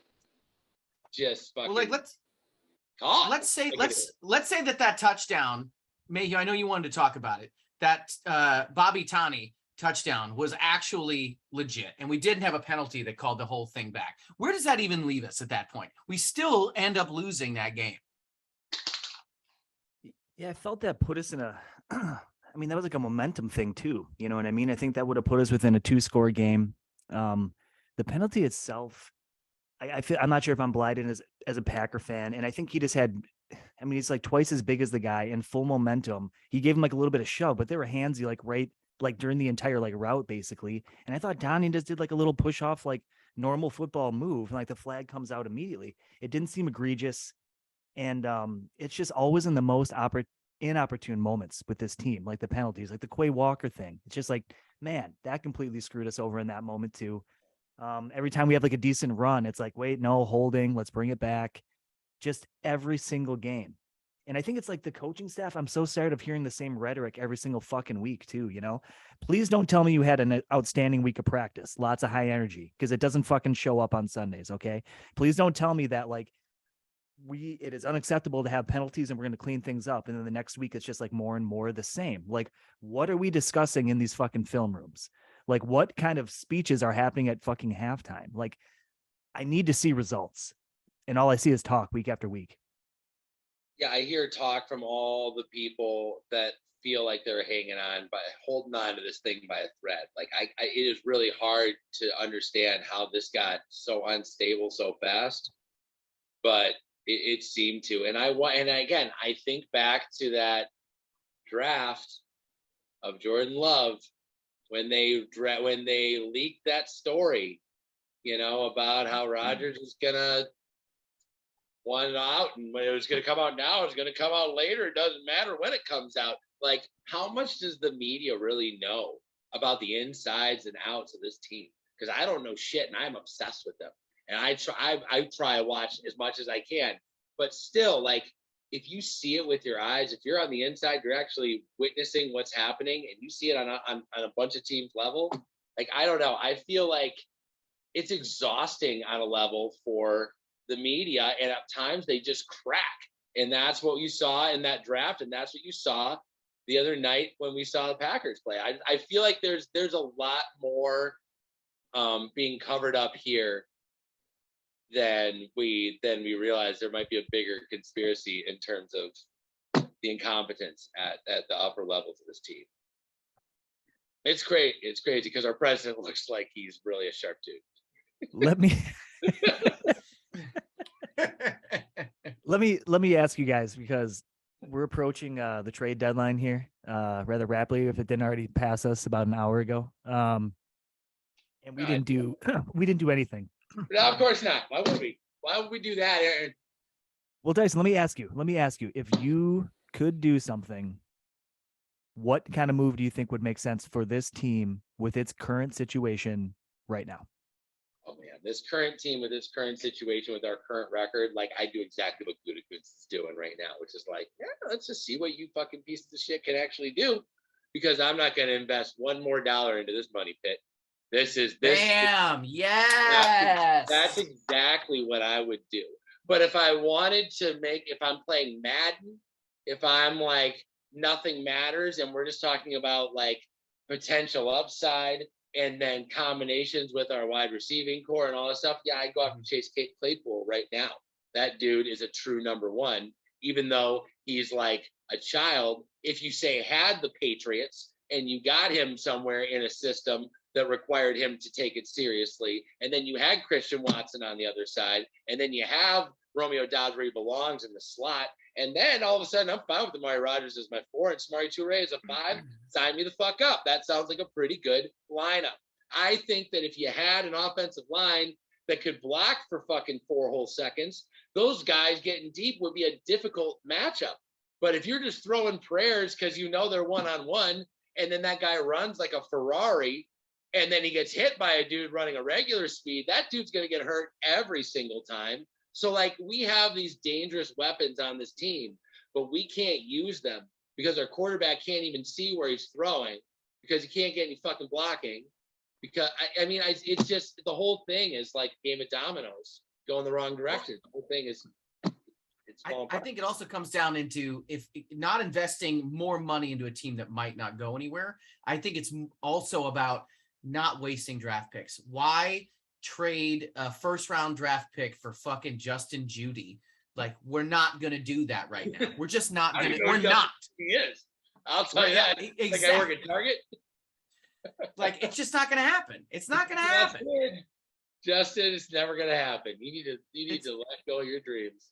Just fucking. Well, let's say that touchdown, Mayhew, I know you wanted to talk about it. That Bobby Tani touchdown was actually legit, and we didn't have a penalty that called the whole thing back. Where does that even leave us at that point? We still end up losing that game. Yeah, I felt that put us in a I mean, that was like a momentum thing too. You know what I mean? I think that would have put us within a 2-score game. The penalty itself, I feel, I'm not sure if I'm blinded as a Packer fan, and I think he just had, I mean, he's like twice as big as the guy in full momentum. He gave him like a little bit of shove, but they were handsy during the entire route basically. And I thought Donnie just did like a little push off normal football move, and the flag comes out immediately. It didn't seem egregious, and it's just always in the most inopportune moments with this team, like the penalties, like the Quay Walker thing. It's just man, that completely screwed us over in that moment too. Every time we have a decent run, it's wait, no, holding, let's bring it back. Just every single game. And I think it's the coaching staff. I'm so tired of hearing the same rhetoric every single fucking week too, Please don't tell me you had an outstanding week of practice, lots of high energy, because it doesn't fucking show up on Sundays, okay? Please don't tell me that it is unacceptable to have penalties and we're going to clean things up, and then the next week it's just more and more the same. What are we discussing in these fucking film rooms? What kind of speeches are happening at fucking halftime? I need to see results, and all I see is talk week after week. Yeah, I hear talk from all the people that feel like they're hanging on by holding on to this thing by a thread. It is really hard to understand how this got so unstable so fast, but it seemed to. And again, I think back to that draft of Jordan Love when they leaked that story, about how Rodgers was gonna want it out, and when it was going to come out now, it's going to come out later. It doesn't matter when it comes out. How much does the media really know about the insides and outs of this team? Because I don't know shit, and I'm obsessed with them. And I try to watch as much as I can. But still, if you see it with your eyes, if you're on the inside, you're actually witnessing what's happening, and you see it on a bunch of teams level. I don't know. I feel like it's exhausting on a level for the media, and at times they just crack, and that's what you saw in that draft, and that's what you saw the other night when we saw the Packers play. I feel like there's a lot more being covered up here than we realize. There might be a bigger conspiracy in terms of the incompetence at the upper levels of this team. It's great. It's crazy because our president looks like he's really a sharp dude. Let me ask you guys, because we're approaching the trade deadline here rather rapidly, if it didn't already pass us about an hour ago. And we didn't do anything. No, of course not. Why would we? Why would we do that, Aaron? Well, Dyson, let me ask you, if you could do something, what kind of move do you think would make sense for this team with its current situation right now? Oh man, this current team with this current situation with our current record, I do exactly what Gutekunst is doing right now, which is let's just see what you fucking pieces of shit can actually do, because I'm not going to invest one more dollar into this money pit. Bam! Yes! That's exactly what I would do. But if I wanted to if I'm playing Madden, if I'm nothing matters and we're just talking about potential upside and then combinations with our wide receiving core and all that stuff, yeah, I'd go after Chase Claypool right now. That dude is a true number one, even though he's a child. If you had the Patriots and you got him somewhere in a system that required him to take it seriously. And then you had Christian Watson on the other side, and then you have Romeo Dobbs where he belongs in the slot. And then all of a sudden, I'm fine with Amari Rodgers as my 4 and Samori Toure as a 5. Sign me the fuck up. That sounds like a pretty good lineup. I think that if you had an offensive line that could block for fucking 4 whole seconds, those guys getting deep would be a difficult matchup. But if you're just throwing prayers because you know they're one-on-one, and then that guy runs like a Ferrari, and then he gets hit by a dude running a regular speed, that dude's going to get hurt every single time. So, like, we have these dangerous weapons on this team, but we can't use them because our quarterback can't even see where he's throwing because he can't get any fucking blocking. Because, it's just the whole thing is like a game of dominoes going the wrong direction. The whole thing is it's falling I apart. think it also comes down into if not investing more money into a team that might not go anywhere. I think it's also about not wasting draft picks. Why trade a first round draft pick for fucking Justin Judy? Like, we're not going to do that right now. We're just not going to. We're not. He is. I'll tell you that. Exactly. Like I work at Target. Like, it's just not going to happen. It's not going to happen. Justin, it's never going to happen. You need to let go of your dreams.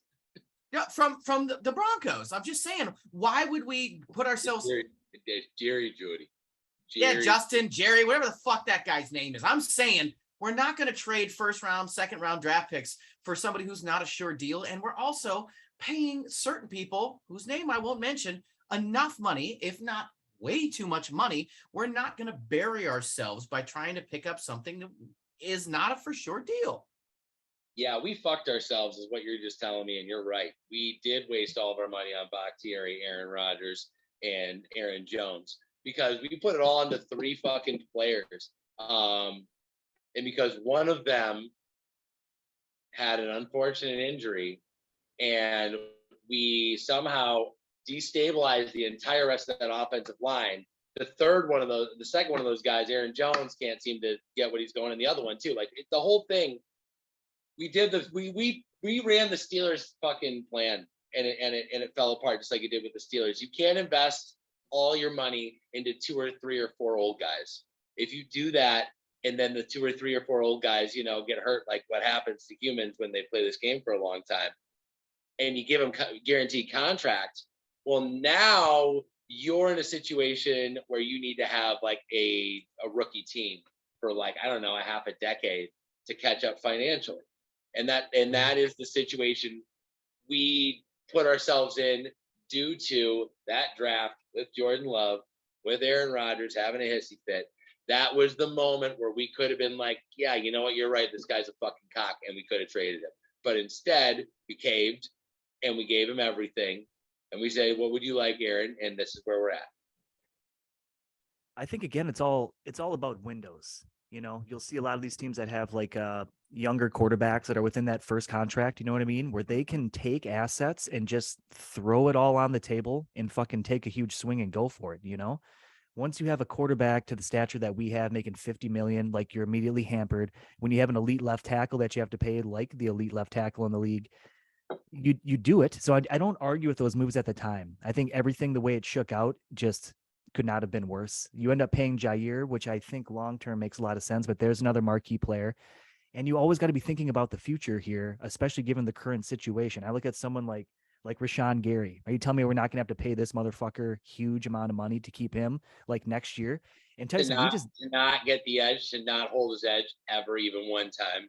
Yeah, from the Broncos. I'm just saying, why would we put ourselves? Jerry Judy. Yeah, Justin, Jerry, whatever the fuck that guy's name is. I'm saying we're not going to trade first round, second round draft picks for somebody who's not a sure deal. And we're also paying certain people whose name I won't mention enough money, if not way too much money. We're not going to bury ourselves by trying to pick up something that is not a for sure deal. Yeah, we fucked ourselves is what you're just telling me. And you're right. We did waste all of our money on Bakhtiari, Aaron Rodgers, and Aaron Jones, because we put it all into 3 fucking players. And because one of them had an unfortunate injury and we somehow destabilized the entire rest of that offensive line, the second one of those guys, Aaron Jones, can't seem to get what he's going, and the other one too. Like, the whole thing, we ran the Steelers fucking plan, and it fell apart just like it did with the Steelers. You can't invest all your money into 2 or 3 or 4 old guys. If you do that, and then the 2 or 3 or 4 old guys, get hurt, like what happens to humans when they play this game for a long time, and you give them guaranteed contract, well, now you're in a situation where you need to have like a rookie team for like, I don't know, a half a decade to catch up financially. And that is the situation we put ourselves in due to that draft with Jordan Love, with Aaron Rodgers having a hissy fit. That was the moment where we could have been like, yeah, you know what? You're right. This guy's a fucking cock, and we could have traded him. But instead, we caved and we gave him everything. And we say, what would you like, Aaron? And this is where we're at. I think, again, it's all about windows. You'll see a lot of these teams that have like younger quarterbacks that are within that first contract, you know what I mean? Where they can take assets and just throw it all on the table and fucking take a huge swing and go for it, Once you have a quarterback to the stature that we have making $50 million, like, you're immediately hampered. When you have an elite left tackle that you have to pay like the elite left tackle in the league, you do it. So I don't argue with those moves at the time. I think everything, the way it shook out, just could not have been worse. You end up paying Jair, which I think long-term makes a lot of sense, but there's another marquee player. And you always got to be thinking about the future here, especially given the current situation. I look at someone like Rashawn Gary. Are you telling me we're not going to have to pay this motherfucker huge amount of money to keep him like next year? And Tyson, to not get the edge, to not hold his edge ever, even one time,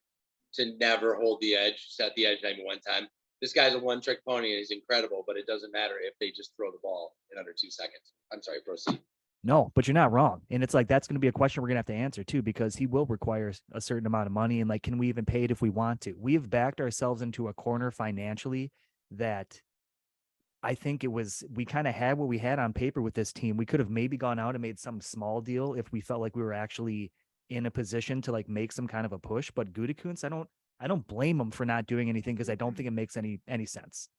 to never hold the edge, set the edge even one time. This guy's a one-trick pony, and he's incredible, but it doesn't matter if they just throw the ball in under 2 seconds. I'm sorry, proceed. No, but you're not wrong. And it's like, that's going to be a question we're going to have to answer too, because he will require a certain amount of money. And like, can we even pay it if we want to? We have backed ourselves into a corner financially that I think we kind of had what we had on paper with this team. We could have maybe gone out and made some small deal if we felt like we were actually in a position to like make some kind of a push. But Gutekunst, I don't blame him for not doing anything, because I don't think it makes any sense.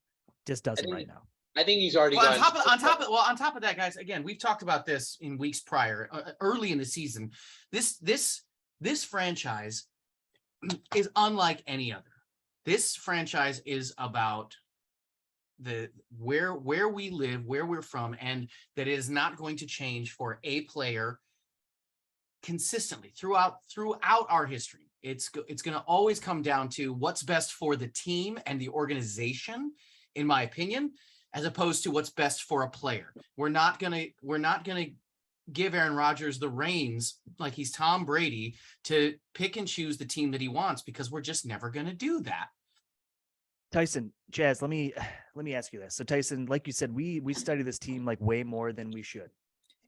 Just doesn't right now. I think he's already on top of that, guys, again, we've talked about this in weeks prior, early in the season. This franchise is unlike any other. This franchise is about the where we live, where we're from, and that it is not going to change for a player consistently throughout our history. It's going to always come down to what's best for the team and the organization, in my opinion, as opposed to what's best for a player. We're not going to give Aaron Rodgers the reins like he's Tom Brady to pick and choose the team that he wants, because we're just never going to do that. Tyson, Chaz, let me ask you this. So Tyson, like you said, we study this team like way more than we should.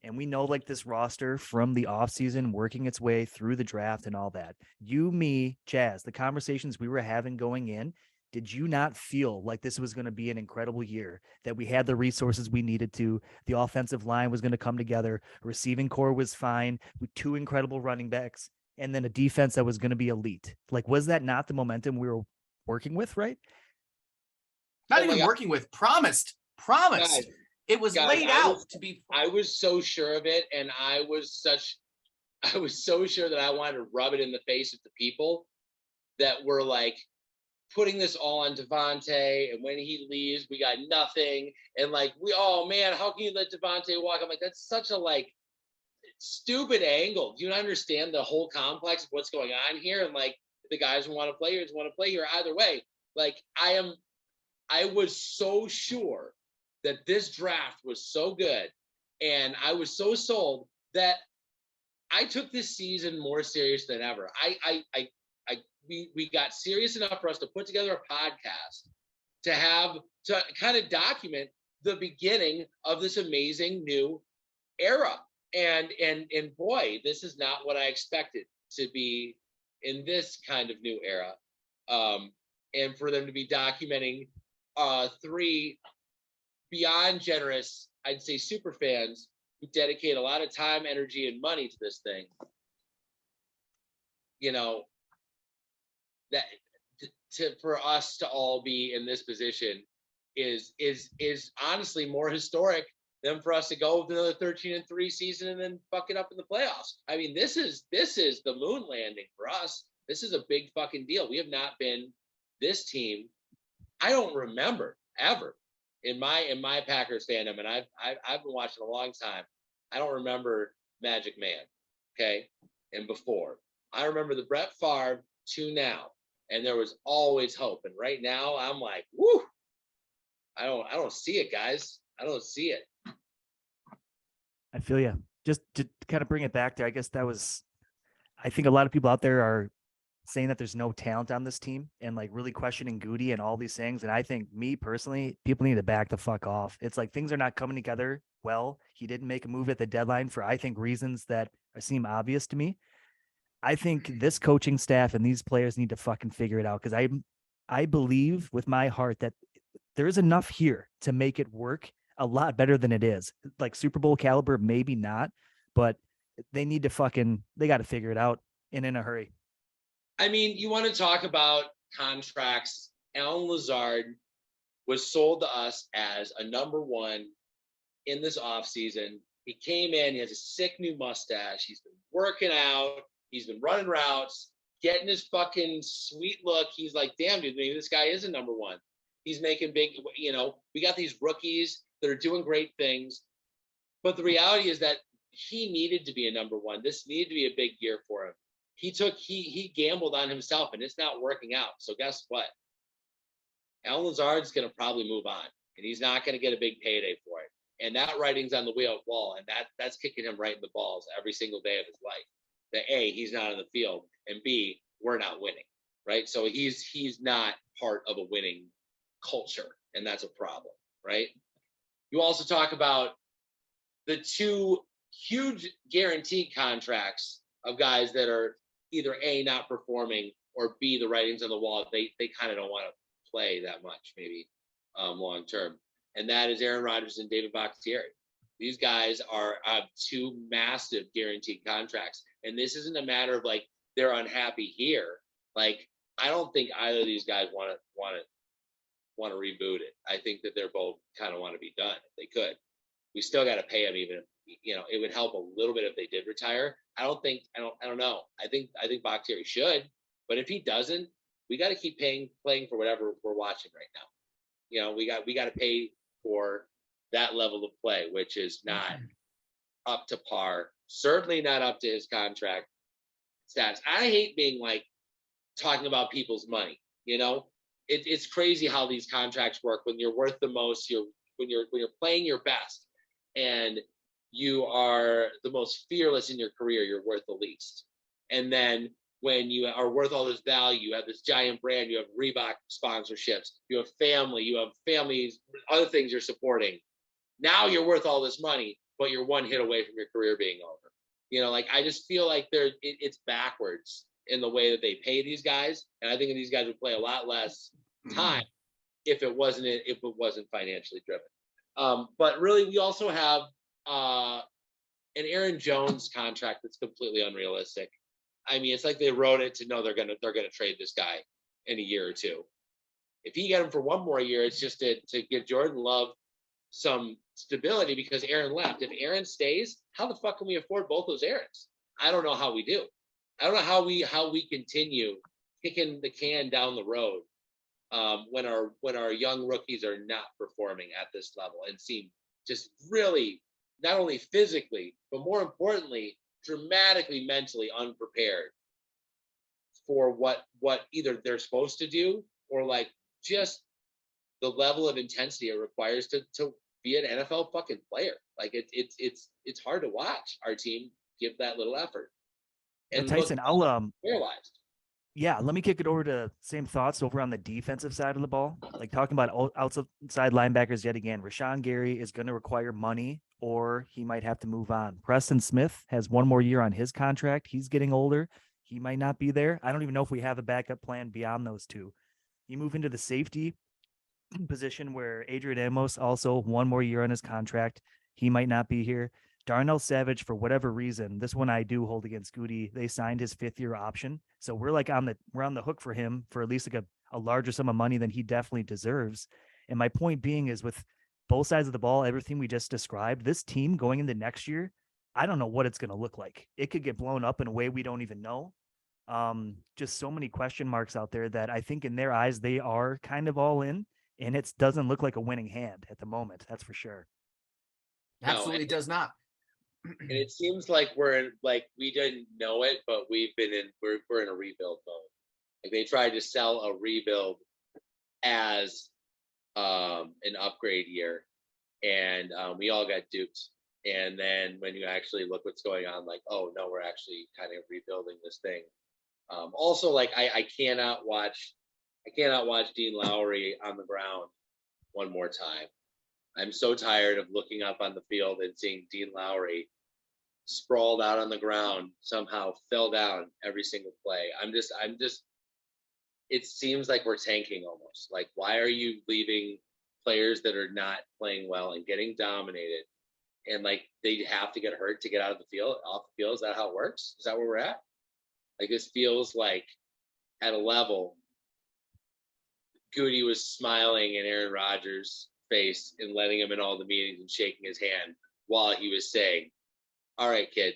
And we know like this roster from the offseason working its way through the draft and all that. You, me, Chaz, the conversations we were having going in, did you not feel like this was going to be an incredible year, that we had the resources we needed to, the offensive line was going to come together, receiving core was fine, with 2 incredible running backs, and then a defense that was going to be elite? Like, was that not the momentum we were working with, right? Not even working with, promised. Guys, It was laid out to be. I was so sure of it, and I was so sure that I wanted to rub it in the face of the people that were like putting this all on Devontae, and when he leaves, we got nothing. And like, oh man, how can you let Devontae walk? I'm like, that's such a like stupid angle. Do you understand the whole complex of what's going on here? And like, the guys who want to play here either way. Like, I was so sure that this draft was so good, and I was so sold that I took this season more serious than ever. We got serious enough for us to put together a podcast to kind of document the beginning of this amazing new era. And boy, this is not what I expected to be in this kind of new era. And for them to be documenting 3 beyond generous, I'd say, super fans who dedicate a lot of time, energy, and money to this thing. You know, that for us to all be in this position is honestly more historic than for us to go with another 13-3 season and then fuck it up in the playoffs. I mean, this is the moon landing for us. This is a big fucking deal. We have not been this team. I don't remember ever in my Packers fandom, and I've been watching a long time. I don't remember Magic Man, okay, and before. I remember the Brett Favre to now, and there was always hope. And right now, I'm like, whoo! I don't see it, guys. I don't see it. I feel you. Just to kind of bring it back there, I guess I think a lot of people out there are saying that there's no talent on this team and like really questioning Goody and all these things. And I think, me personally, people need to back the fuck off. It's like things are not coming together well. He didn't make a move at the deadline for, I think, reasons that seem obvious to me. I think this coaching staff and these players need to fucking figure it out, because I believe with my heart that there is enough here to make it work a lot better than it is. Like Super Bowl caliber, maybe not, but they got to figure it out and in a hurry. I mean, you want to talk about contracts. Allen Lazard was sold to us as a number 1 in this offseason. He came in, he has a sick new mustache. He's been working out. He's been running routes, getting his fucking sweet look. He's like, damn, dude, maybe this guy is a number 1. He's making big, we got these rookies that are doing great things. But the reality is that he needed to be a number 1. This needed to be a big year for him. He gambled on himself, and it's not working out. So guess what? Allen Lazard's going to probably move on, and he's not going to get a big payday for it. And that writing's on the wall, and that's kicking him right in the balls every single day of his life. That A, he's not on the field, and B, we're not winning, right? So he's not part of a winning culture, and that's a problem, right? You also talk about the 2 huge guaranteed contracts of guys that are either A, not performing, or B, the writings on the wall. They kind of don't want to play that much, maybe long term. And that is Aaron Rodgers and David Bakhtiari. These guys have 2 massive guaranteed contracts. And this isn't a matter of like they're unhappy here. Like, I don't think either of these guys want to reboot it. I think that they're both kind of want to be done if they could. We still got to pay them, even if, it would help a little bit if they did retire. I don't know. I think Bakhtiari should, but if he doesn't, we got to keep playing for whatever we're watching right now. You know, we got to pay for that level of play, which is not up to par. Certainly not up to his contract stats. I hate being like talking about people's money. You know, it's crazy how these contracts work. When you're worth the most, when you're playing your best, and you are the most fearless in your career, you're worth the least. And then when you are worth all this value, you have this giant brand, you have Reebok sponsorships, you have families, other things you're supporting. Now you're worth all this money, but you're one hit away from your career being over. You know, like I just feel like it's backwards in the way that they pay these guys, and I think these guys would play a lot less time if it wasn't financially driven. But really, we also have an Aaron Jones contract that's completely unrealistic. I mean, it's like they wrote it to know they're gonna trade this guy in a year or two. If you get him for one more year, it's just to give Jordan Love some stability because Aaron left. If Aaron stays, how the fuck can we afford both those Aarons? I don't know how we do. I don't know how we continue kicking the can down the road when our young rookies are not performing at this level and seem just really not only physically but more importantly dramatically mentally unprepared for what either they're supposed to do or like just the level of intensity it requires to be an NFL fucking player. Like it's hard to watch our team give that little effort. And Tyson, I'll realized. Yeah, let me kick it over to same thoughts over on the defensive side of the ball. Like talking about outside linebackers yet again, Rashawn Gary is going to require money or he might have to move on. Preston Smith has one more year on his contract. He's getting older. He might not be there. I don't even know if we have a backup plan beyond those two. You move into the safety position where Adrian Amos also one more year on his contract. He might not be here. Darnell Savage, for whatever reason, this one I do hold against Goody. They signed his 5th-year option, so we're on the hook for him for at least like a larger sum of money than he definitely deserves. And my point being is, with both sides of the ball, everything we just described, this team going into next year, I don't know what it's going to look like. It could get blown up in a way we don't even know. Just so many question marks out there that I think in their eyes they are kind of all in, and it doesn't look like a winning hand at the moment. That's for sure. Absolutely does not. And it seems like we didn't know it, but we're in a rebuild mode. Like they tried to sell a rebuild as an upgrade year, and we all got duped. And then when you actually look what's going on, like, oh no, we're actually kind of rebuilding this thing. Also, like I cannot watch Dean Lowry on the ground one more time. I'm so tired of looking up on the field and seeing Dean Lowry sprawled out on the ground, somehow fell down every single play. It seems like we're tanking almost. Like, why are you leaving players that are not playing well and getting dominated? And like, they have to get hurt to get out of the field, off the field. Is that how it works? Is that where we're at? Like, this feels like at a level, Goody was smiling in Aaron Rodgers' face and letting him in all the meetings and shaking his hand while he was saying, all right, kid,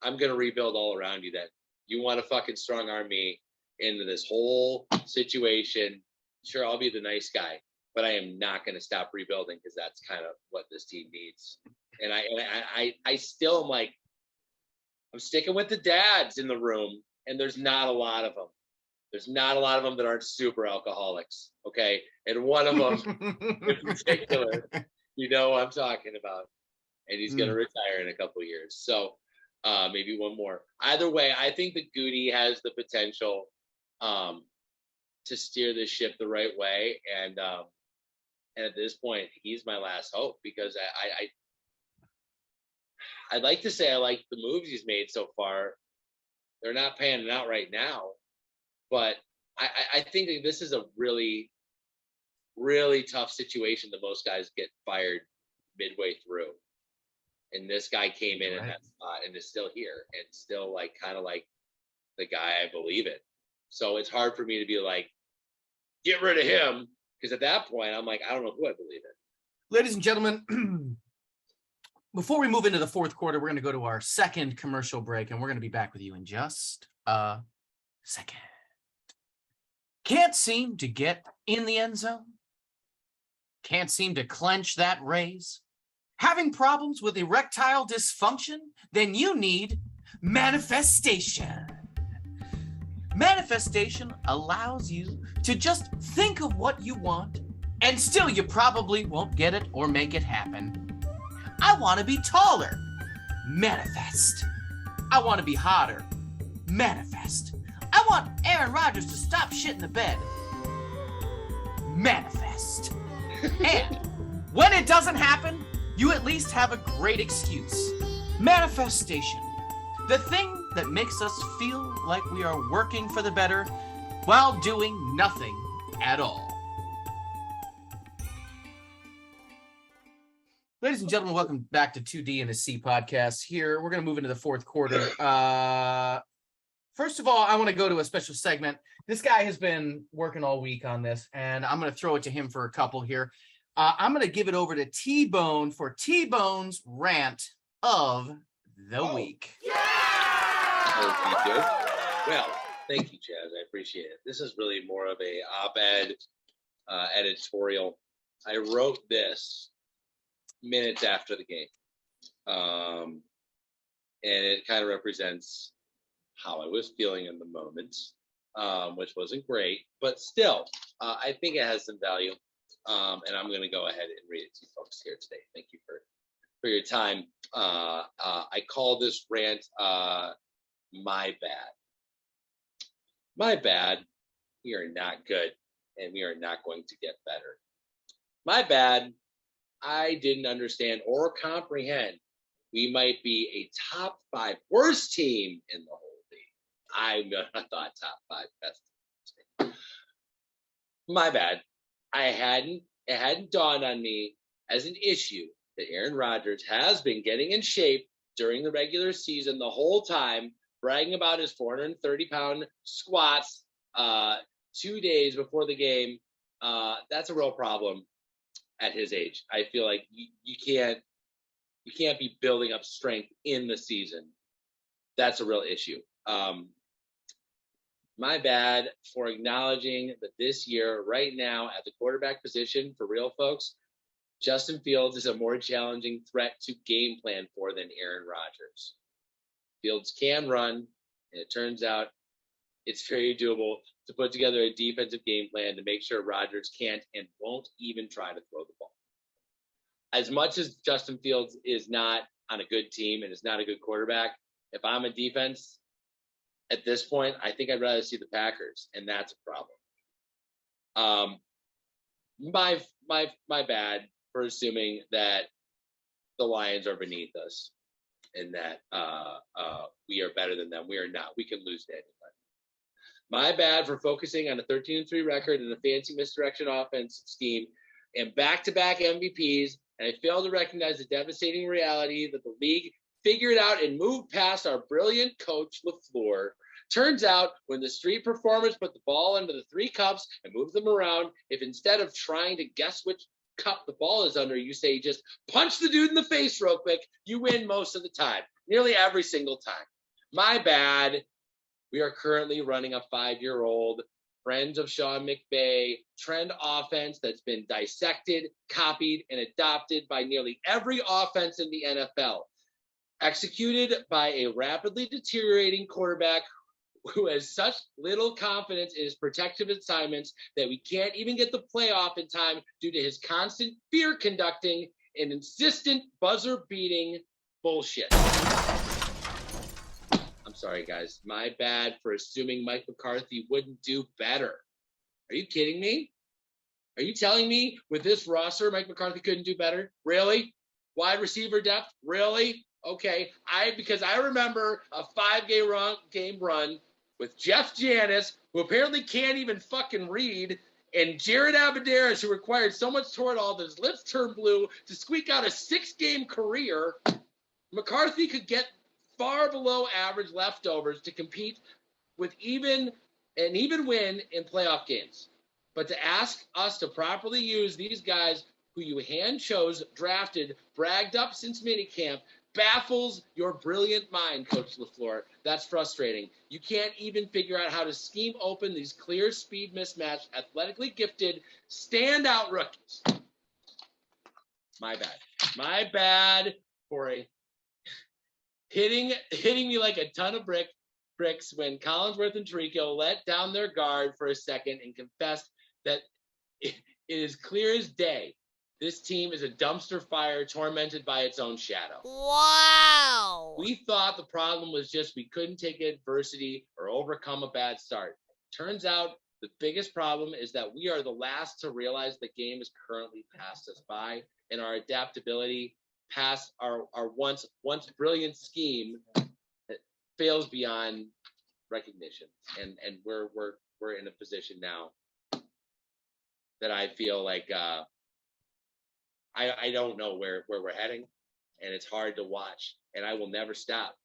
I'm going to rebuild all around you then. You want to fucking strong arm me into this whole situation. Sure, I'll be the nice guy, but I am not going to stop rebuilding because that's kind of what this team needs. And I still am like, I'm sticking with the dads in the room, and there's not a lot of them. There's not a lot of them that aren't super alcoholics, okay? And one of them in particular, you know what I'm talking about. And he's going to retire in a couple of years. So maybe one more. Either way, I think that Goody has the potential to steer this ship the right way. And at this point, he's my last hope because I'd like to say I like the moves he's made so far. They're not panning out right now. But I think that this is a really, really tough situation that most guys get fired midway through. And this guy came in that spot and is still here and still like kind of like the guy I believe in. So it's hard for me to be like, get rid of him. Because at that point, I'm like, I don't know who I believe in. Ladies and gentlemen, before we move into the fourth quarter, we're going to go to our second commercial break, and we're going to be back with you in just a second. Can't seem to get in the end zone? Can't seem to clench that raise? Having problems with erectile dysfunction? Then you need manifestation. Manifestation allows you to just think of what you want, and still you probably won't get it or make it happen. I want to be taller. Manifest. I want to be hotter. Manifest. I want Aaron Rodgers to stop shitting the bed. Manifest. And when it doesn't happen, you at least have a great excuse. Manifestation. The thing that makes us feel like we are working for the better while doing nothing at all. Ladies and gentlemen, welcome back to 2D and a C podcast. Here, we're going to move into the fourth quarter. First of all, I want to go to a special segment. This guy has been working all week on this, and I'm going to throw it to him for a couple here. I'm going to give it over to T-Bone for T-Bone's rant of the week. Well, thank you, Chaz. I appreciate it. This is really more of a op-ed editorial. I wrote this minutes after the game, and it kind of represents how I was feeling in the moment, which wasn't great, but still, I think it has some value, and I'm going to go ahead and read it to you folks here today. Thank you for your time. I call this rant my bad. My bad. We are not good, and we are not going to get better. My bad. I didn't understand or comprehend we might be a top 5 worst team in the whole league. I thought top 5 best team. My bad. It hadn't dawned on me as an issue that Aaron Rodgers has been getting in shape during the regular season the whole time, bragging about his 430-pound squats 2 days before the game. That's a real problem at his age. I feel like you can't be building up strength in the season. That's a real issue. My bad for acknowledging that this year, right now, at the quarterback position, for real folks, Justin Fields is a more challenging threat to game plan for than Aaron Rodgers. Fields can run, and it turns out it's very doable to put together a defensive game plan to make sure Rodgers can't and won't even try to throw the ball. As much as Justin Fields is not on a good team and is not a good quarterback, if I'm a defense at this point, I think I'd rather see the Packers, and that's a problem. My bad for assuming that the Lions are beneath us and that we are better than them. We are not. We can lose to anyone. My bad for focusing on a 13-3 record and a fancy misdirection offense scheme and back-to-back MVPs, and I failed to recognize the devastating reality that the league figured out and moved past our brilliant coach LaFleur. Turns out when the street performers put the ball under the 3 cups and move them around, if instead of trying to guess which cup the ball is under, you say just punch the dude in the face real quick, you win most of the time, nearly every single time. My bad. We are currently running a 5-year-old Friends of Sean McVay trend offense that's been dissected, copied, and adopted by nearly every offense in the NFL, executed by a rapidly deteriorating quarterback who has such little confidence in his protective assignments that we can't even get the playoff in time due to his constant fear conducting and insistent buzzer-beating bullshit. I'm sorry, guys. My bad for assuming Mike McCarthy wouldn't do better. Are you kidding me? Are you telling me with this roster, Mike McCarthy couldn't do better? Really? Wide receiver depth? Really? Okay. Because I remember a 5-game run with Jeff Janis, who apparently can't even fucking read, and Jared Abadaris, who required so much Toradol that his lips turned blue to squeak out a 6-game career. McCarthy could get far below average leftovers to compete with even win in playoff games. But to ask us to properly use these guys who you hand chose, drafted, bragged up since minicamp, baffles your brilliant mind, Coach LaFleur. That's frustrating. You can't even figure out how to scheme open these clear speed mismatched, athletically gifted, standout rookies. My bad for hitting me like a ton of bricks when Collinsworth and Tirico let down their guard for a second and confessed that it is clear as day this team is a dumpster fire tormented by its own shadow. Wow. We thought the problem was just we couldn't take adversity or overcome a bad start. Turns out the biggest problem is that we are the last to realize the game has currently passed us by, and our adaptability past our once brilliant scheme fails beyond recognition. And we're in a position now that I feel like I don't know where we're heading, and it's hard to watch, and I will never stop.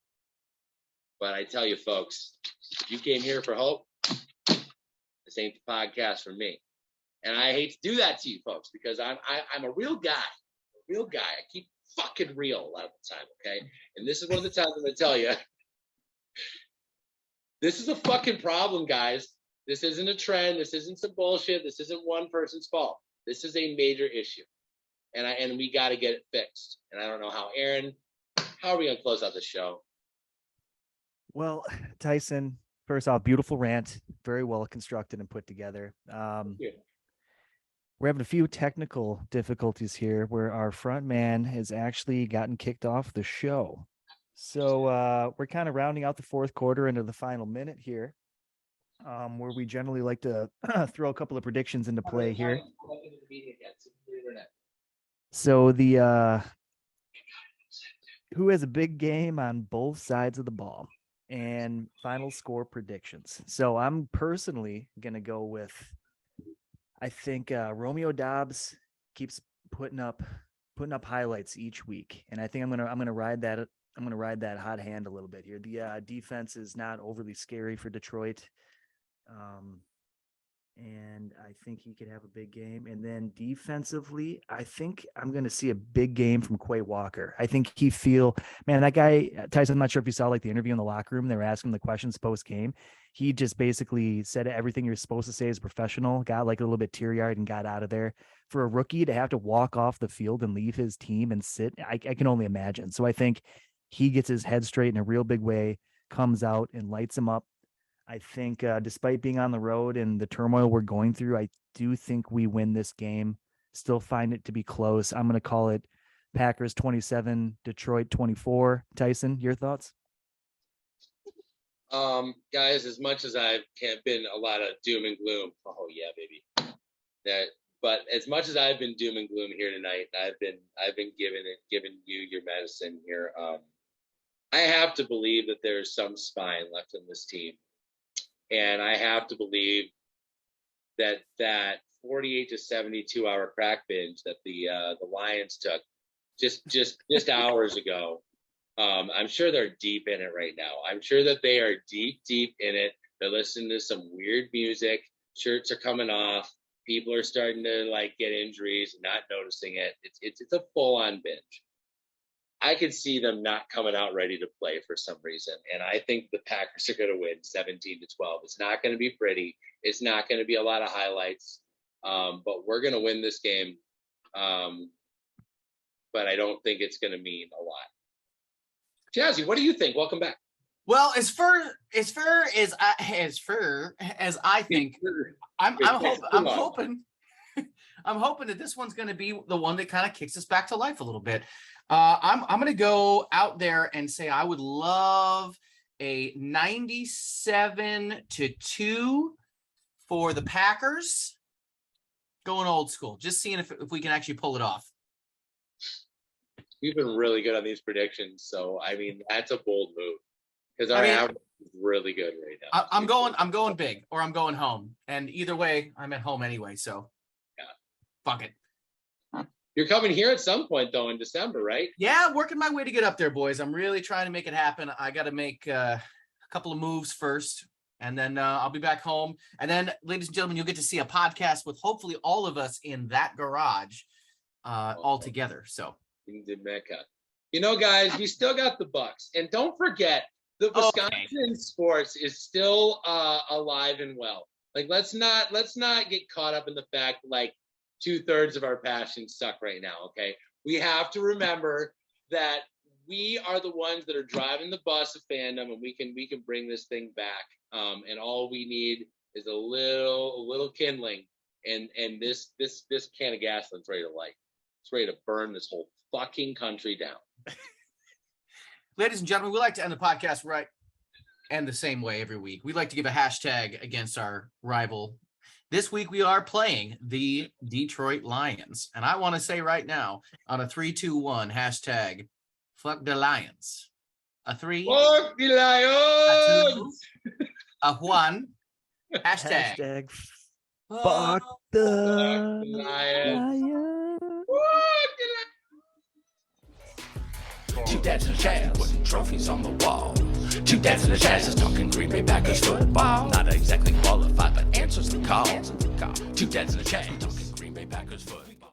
But I tell you, folks, if you came here for hope, this ain't the podcast for me. And I hate to do that to you folks because I'm a real guy. I keep fucking real a lot of the time, okay? And this is one of the times I'm gonna tell you, this is a fucking problem, guys. This isn't a trend. This isn't some bullshit. This isn't one person's fault. This is a major issue. And we got to get it fixed. And I don't know how. Aaron, how are we going to close out the show? Well, Tyson, first off, beautiful rant, very well constructed and put together. We're having a few technical difficulties here where our front man has actually gotten kicked off the show. So we're kind of rounding out the fourth quarter into the final minute here, where we generally like to throw a couple of predictions into play here. So the who has a big game on both sides of the ball and final score predictions. So I'm personally going to go with, I think Romeo Doubs keeps putting up highlights each week. And I think I'm going to ride that hot hand a little bit here. The defense is not overly scary for Detroit. And I think he could have a big game. And then defensively, I think I'm going to see a big game from Quay Walker. I think that guy, Tyson, I'm not sure if you saw like the interview in the locker room. They were asking him the questions post game. He just basically said everything you're supposed to say as a professional, got like a little bit teary-eyed and got out of there. For a rookie to have to walk off the field and leave his team and sit, I can only imagine. So I think he gets his head straight in a real big way, comes out and lights him up. I think despite being on the road and the turmoil we're going through, I do think we win this game. Still find it to be close. I'm going to call it Packers 27, Detroit 24. Tyson, your thoughts? Guys, as much as I've been a lot of doom and gloom, oh yeah, baby. But as much as I've been doom and gloom here tonight, I've been giving you your medicine here. I have to believe that there's some spine left in this team. And I have to believe that 48 to 72 hour crack binge that the Lions took just hours ago. I'm sure they're deep in it right now. I'm sure that they are deep in it. They're listening to some weird music. Shirts are coming off. People are starting to like get injuries and not noticing it. It's a full on binge. I could see them not coming out ready to play for some reason. And I think the Packers are going to win 17-12. It's not going to be pretty. It's not going to be a lot of highlights. But we're going to win this game. But I don't think it's going to mean a lot. Jazzy, what do you think? Welcome back. Well, as far as I think, I'm hoping that this one's going to be the one that kind of kicks us back to life a little bit. I'm going to go out there and say I would love a 97-2 for the Packers. Going old school, just seeing if we can actually pull it off. We've been really good on these predictions, so I mean that's a bold move because our average is really good right now. I'm going big, or I'm going home, and either way, I'm at home anyway. So, yeah, fuck it. You're coming here at some point, though, in December, right? Yeah, working my way to get up there, boys. I'm really trying to make it happen. I got to make a couple of moves first, and then I'll be back home. And then, ladies and gentlemen, you'll get to see a podcast with hopefully all of us in that garage all together. So, in the Mecca. You know, guys, we still got the Bucks. And don't forget, the Wisconsin sports is still alive and well. Like, let's not get caught up in the fact, like, 2/3 of our passions suck right now, okay? we have to remember that we are the ones that are driving the bus of fandom, and we can bring this thing back. And all we need is a little kindling, and this can of gasoline's ready to light. It's ready to burn this whole fucking country down. Ladies and gentlemen, we like to end the podcast right and the same way every week. We like to give a hashtag against our rival. This week we are playing the Detroit Lions. And I want to say right now, on a 3, 2, 1, hashtag fuck the Lions. A 3, Fuck the Lions! a 1, hashtag Hashtag fuck fuck the Lions. Lions. Fuck the Lions! Two dads in a chaz, putting trophies on the wall. Two dads in a chaz is talking Green Bay Packers football. Not exactly qualified, but answers the call. Two dads in a chaz, talking Green Bay Packers football.